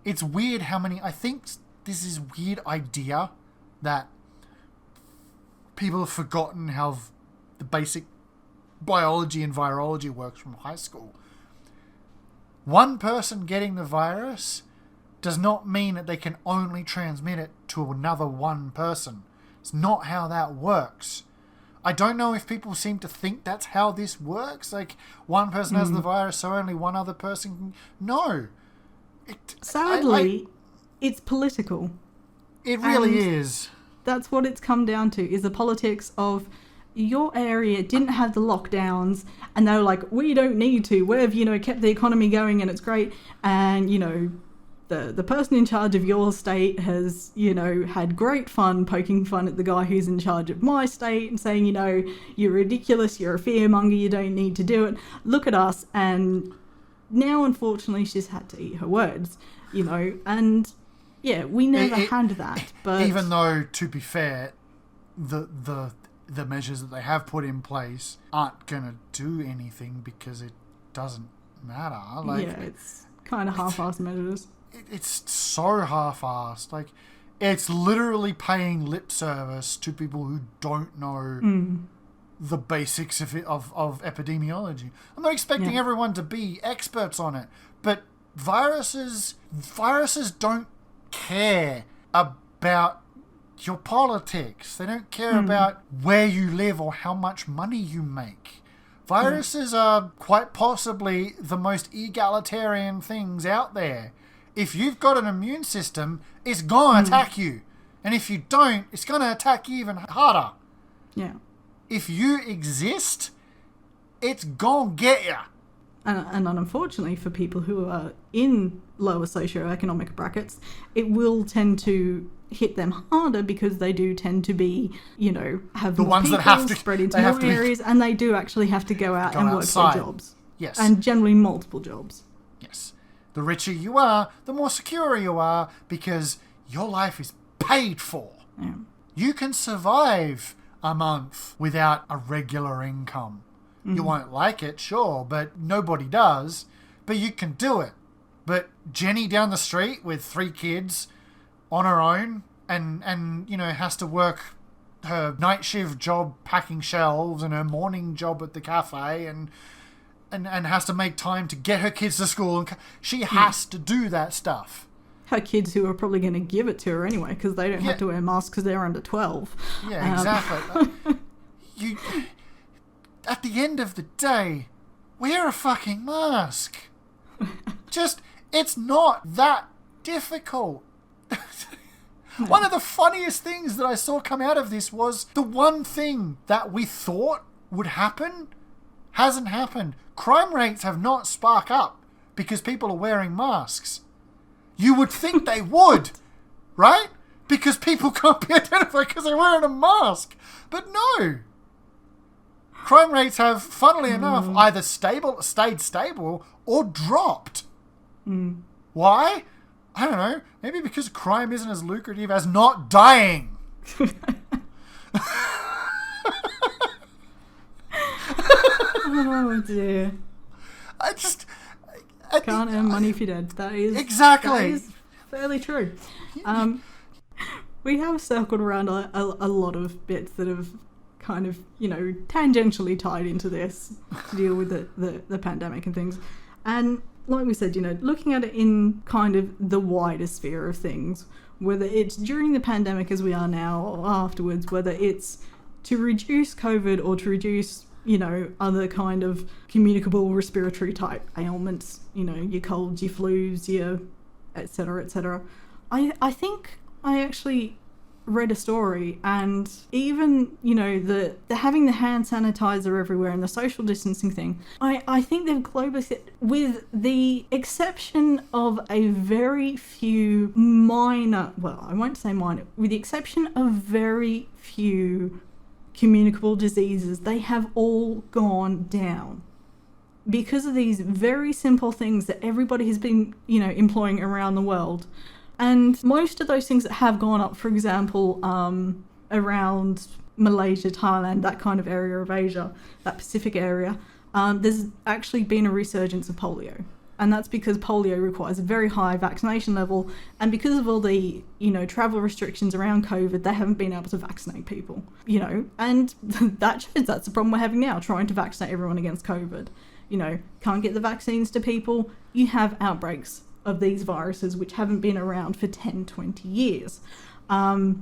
It's weird how many... I think this is a weird idea that people have forgotten how the basic biology and virology works from high school. One person getting the virus does not mean that they can only transmit it to another one person. It's not how that works. I don't know if people seem to think that's how this works. Like, one person has the virus, so only one other person can... No. Sadly, it's political. It really is. That's what it's come down to, is the politics of... Your area didn't have the lockdowns, and they were like, we don't need to. We've, you know, kept the economy going and it's great. And, you know, the person in charge of your state has, you know, had great fun poking fun at the guy who's in charge of my state and saying, you know, you're ridiculous, you're a fearmonger, you don't need to do it. Look at us. And now, unfortunately, she's had to eat her words, you know, and yeah, we never had that. But even though, to be fair, the measures that they have put in place aren't going to do anything because it doesn't matter. Like, yeah, it's kind of half-assed measures. It's so half-assed. Like, it's literally paying lip service to people who don't know the basics of epidemiology. I'm not expecting everyone to be experts on it, but viruses don't care about your politics. They don't care about where you live or how much money you make. Viruses are quite possibly the most egalitarian things out there. If you've got an immune system, it's going to attack you. And if you don't, it's going to attack you even harder. Yeah. If you exist, it's going to get you. And unfortunately for people who are in lower socioeconomic brackets, it will tend to hit them harder because they do tend to be, you know, have the more ones people that have to spread into more areas, and they do actually have to go out and outside. work their jobs. Yes. And generally multiple jobs. Yes. The richer you are, the more secure you are because your life is paid for. Yeah. You can survive a month without a regular income. You won't like it, sure, but nobody does. But you can do it. But Jenny down the street with 3 kids on her own and you know, has to work her night shift job packing shelves and her morning job at the cafe and has to make time to get her kids to school. And she has to do that stuff. Her kids who are probably going to give it to her anyway because they don't have to wear masks because they're under 12. Yeah, exactly. At the end of the day, wear a fucking mask. It's not that difficult. One of the funniest things that I saw come out of this was the one thing that we thought would happen hasn't happened. Crime rates have not sparked up because people are wearing masks. You would think they would, right? Because people can't be identified because they're wearing a mask. But no. Crime rates have, funnily enough, either stayed stable or dropped. Why? I don't know. Maybe because crime isn't as lucrative as not dying. Oh dear. I Can't earn money if you're dead. That is exactly fairly true. We have circled around a lot of bits that have kind of, tangentially tied into this to deal with the pandemic and things. And like we said, looking at it in kind of the wider sphere of things, whether it's during the pandemic as we are now or afterwards, whether it's to reduce COVID or to reduce, other kind of communicable respiratory type ailments, your colds, your flus, your et cetera, et cetera. I think I actually read a story, and even, the having the hand sanitizer everywhere and the social distancing thing, I think they've globally, with the exception of a very few minor, well, I won't say minor, with the exception of very few communicable diseases, they have all gone down because of these very simple things that everybody has been, employing around the world. And most of those things that have gone up, for example, around Malaysia, Thailand, that kind of area of Asia, that Pacific area, there's actually been a resurgence of polio. And that's because polio requires a very high vaccination level. And because of all the, travel restrictions around COVID, they haven't been able to vaccinate people, and that's the problem we're having now, trying to vaccinate everyone against COVID. Can't get the vaccines to people. You have outbreaks of these viruses which haven't been around for 10, 20 years. But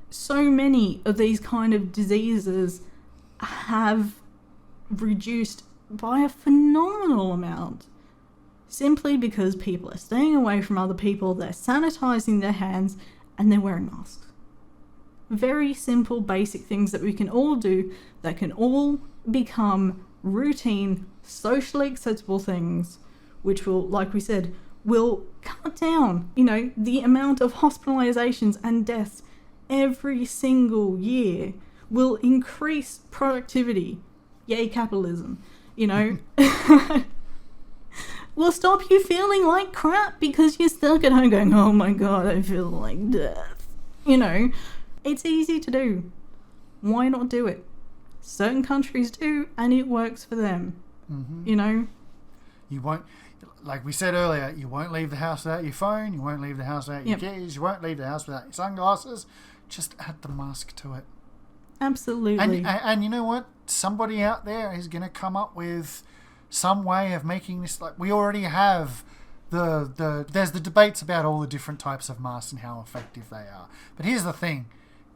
so many of these kind of diseases have reduced by a phenomenal amount simply because people are staying away from other people, they're sanitizing their hands, and they're wearing masks. Very simple, basic things that we can all do that can all become routine, socially acceptable things, which will, like we said, will cut down, the amount of hospitalizations and deaths every single year, will increase productivity. Yay, capitalism. Will stop you feeling like crap because you're stuck at home going, oh my god, I feel like death. It's easy to do. Why not do it? Certain countries do, and it works for them. You won't, like we said earlier, you won't leave the house without your phone, you won't leave the house without your keys, you won't leave the house without your sunglasses. Just add the mask to it. Absolutely. And you know what? Somebody out there is going to come up with some way of making this, like we already have there's the debates about all the different types of masks and how effective they are. But here's the thing.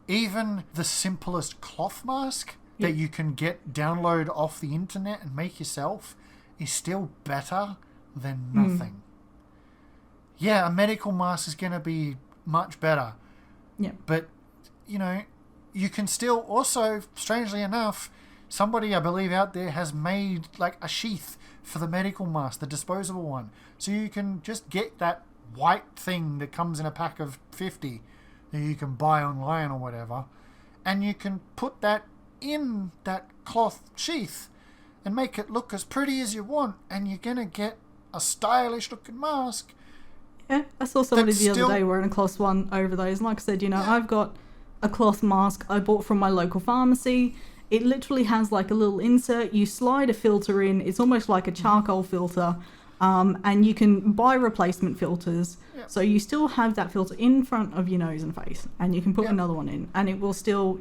Even the simplest cloth mask that you can download off the internet and make yourself is still better than nothing. Yeah, a medical mask is going to be much better. Yeah. But, you can still also, strangely enough, somebody I believe out there has made like a sheath for the medical mask, the disposable one. So you can just get that white thing that comes in a pack of 50 that you can buy online or whatever, and you can put that in that cloth sheath and make it look as pretty as you want, and you're going to get a stylish looking mask. Yeah, I saw somebody the other day wearing a cloth one over those. And like I said, I've got a cloth mask I bought from my local pharmacy. It literally has like a little insert. You slide a filter in. It's almost like a charcoal filter. And you can buy replacement filters. Yep. So you still have that filter in front of your nose and face. And you can put another one in. And it will still,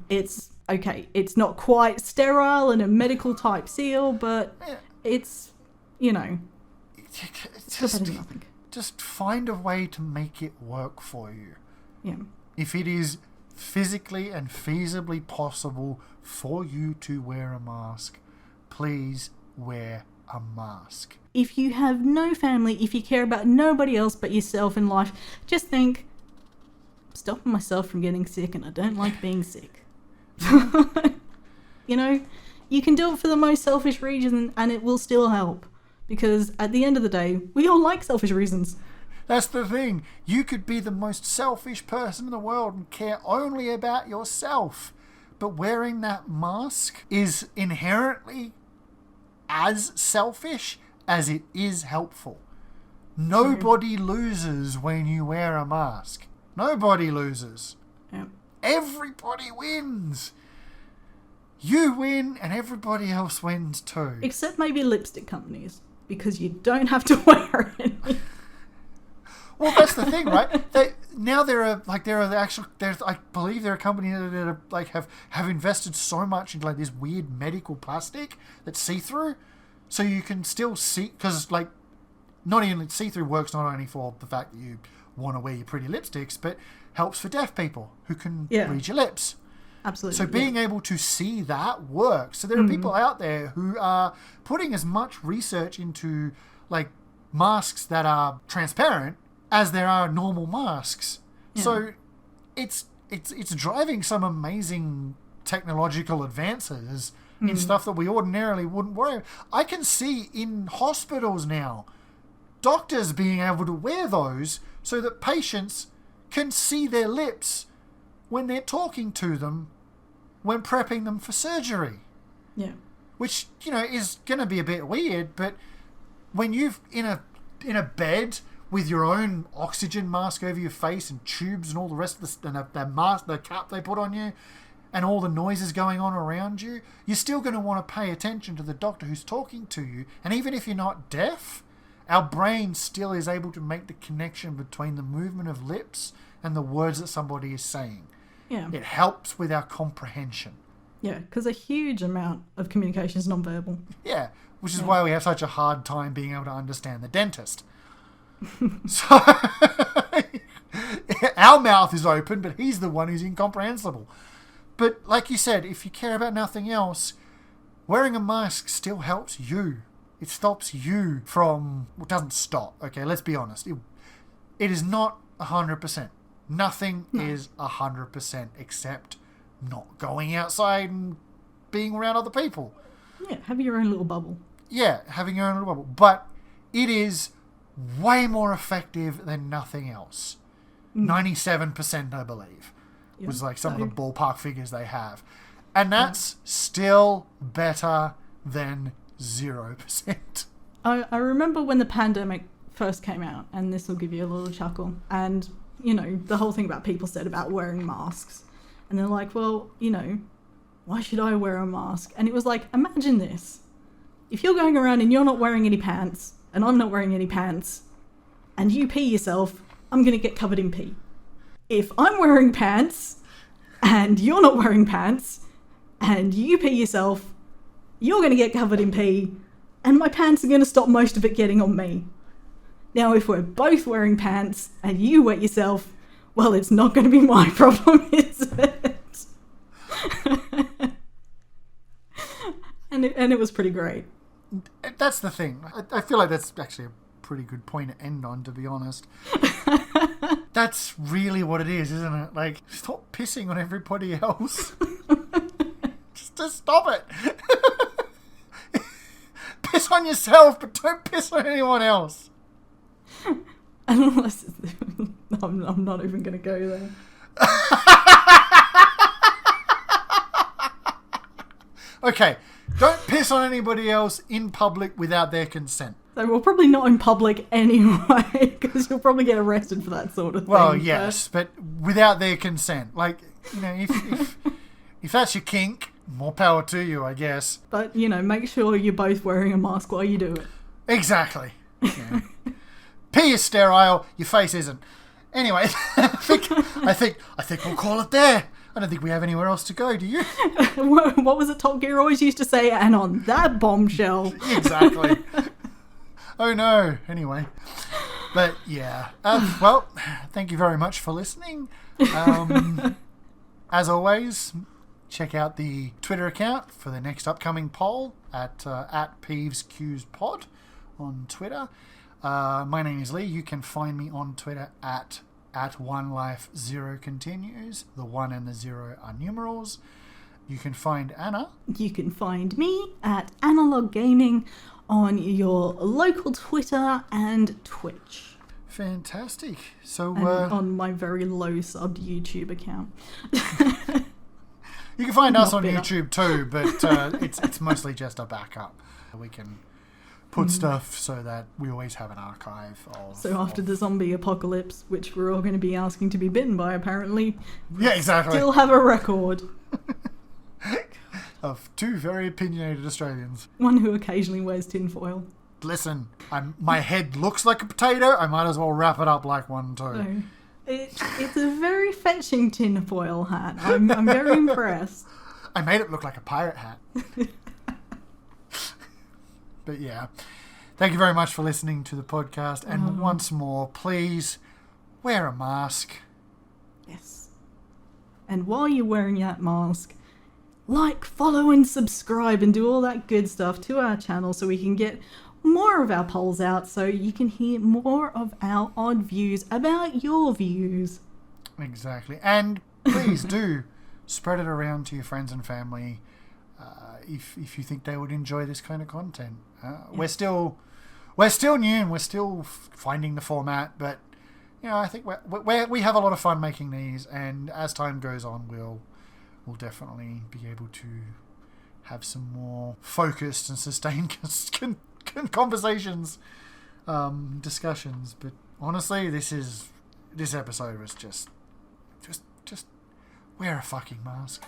it's okay. It's not quite sterile and a medical type seal, but it's, still better than nothing. Just find a way to make it work for you. Yeah. If it is physically and feasibly possible for you to wear a mask, please wear a mask. If you have no family, if you care about nobody else but yourself in life, just think, I'm stopping myself from getting sick and I don't like being sick. You can do it for the most selfish reason and it will still help. Because at the end of the day, we all like selfish reasons. That's the thing. You could be the most selfish person in the world and care only about yourself. But wearing that mask is inherently as selfish as it is helpful. Nobody loses when you wear a mask. Nobody loses. Yeah. Everybody wins. You win and everybody else wins too. Except maybe lipstick companies, because you don't have to wear it. Well, that's the thing, right? I believe there are companies that are, like have invested so much into like this weird medical plastic that's see-through, so you can still see, because like not even see-through works not only for the fact that you want to wear your pretty lipsticks, but helps for deaf people who can read your lips. Absolutely. So being able to see that works. So there are people out there who are putting as much research into like masks that are transparent as there are normal masks. Yeah. So it's driving some amazing technological advances in stuff that we ordinarily wouldn't worry about. I can see in hospitals now doctors being able to wear those so that patients can see their lips when they're talking to them when prepping them for surgery. Yeah. Which, is going to be a bit weird, but when you've in a bed with your own oxygen mask over your face and tubes and all the rest of the mask, the cap they put on you, and all the noises going on around you, you're still going to want to pay attention to the doctor who's talking to you. And even if you're not deaf, our brain still is able to make the connection between the movement of lips and the words that somebody is saying. Yeah. It helps with our comprehension. Yeah, because a huge amount of communication is nonverbal. Yeah, which is why we have such a hard time being able to understand the dentist. So our mouth is open, but he's the one who's incomprehensible. But like you said, if you care about nothing else, wearing a mask still helps you. It stops you from... Well, it doesn't stop, okay? Let's be honest. It is not 100%. Nothing is 100% except not going outside and being around other people. Yeah, have your own little bubble. Yeah, having your own little bubble. But it is way more effective than nothing else. 97%, I believe, was like some of the ballpark figures they have. And that's still better than 0%. I remember when the pandemic first came out, and this will give you a little chuckle, and, the whole thing about people said about wearing masks. And they're like, well, why should I wear a mask? And it was like, imagine this. If you're going around and you're not wearing any pants, and I'm not wearing any pants, and you pee yourself, I'm going to get covered in pee. If I'm wearing pants, and you're not wearing pants, and you pee yourself, you're going to get covered in pee, and my pants are going to stop most of it getting on me. Now, if we're both wearing pants, and you wet yourself, well, it's not going to be my problem, is it? And it was pretty great. That's the thing. I feel like that's actually a pretty good point to end on, to be honest. That's really what it is, isn't it? Like, stop pissing on everybody else. Just stop it. Piss on yourself, but don't piss on anyone else. Unless I'm not even going to go there. Okay, don't piss on anybody else in public without their consent. So we're probably not in public anyway, because you'll probably get arrested for that sort of thing. Well, yes, but without their consent. Like, if that's your kink, more power to you, I guess. But, make sure you're both wearing a mask while you do it. Exactly. Yeah. Pee is sterile, your face isn't. Anyway, I think we'll call it there. I don't think we have anywhere else to go, do you? What was it Top Gear always used to say? And on that bombshell. Exactly. Oh no. Anyway. But yeah. Well, thank you very much for listening. As always, check out the Twitter account for the next upcoming poll at PeevesQsPod on Twitter. My name is Lee. You can find me on Twitter at OneLife0continues. The 1 and the 0 are numerals. You can find Anna. You can find me at Analog Gaming on your local Twitter and Twitch. Fantastic. So And on my very low subbed YouTube account. you can find us Not on better. YouTube too, but it's mostly just a backup. We can put stuff so that we always have an archive of... So after the zombie apocalypse, which we're all going to be asking to be bitten by apparently, Yeah, exactly. still have a record. Of two very opinionated Australians. One who occasionally wears tinfoil. Listen, my head looks like a potato. I might as well wrap it up like one too. So it's a very fetching tinfoil hat. I'm very impressed. I made it look like a pirate hat. But yeah, thank you very much for listening to the podcast. And once more, please wear a mask. Yes. And while you're wearing that mask, like, follow and subscribe and do all that good stuff to our channel so we can get more of our polls out so you can hear more of our odd views about your views. Exactly. And please do spread it around to your friends and family if you think they would enjoy this kind of content. We're still new and we're still finding the format, but I think we have a lot of fun making these, and as time goes on, we'll definitely be able to have some more focused and sustained conversations, discussions. But honestly, this episode was just wear a fucking mask.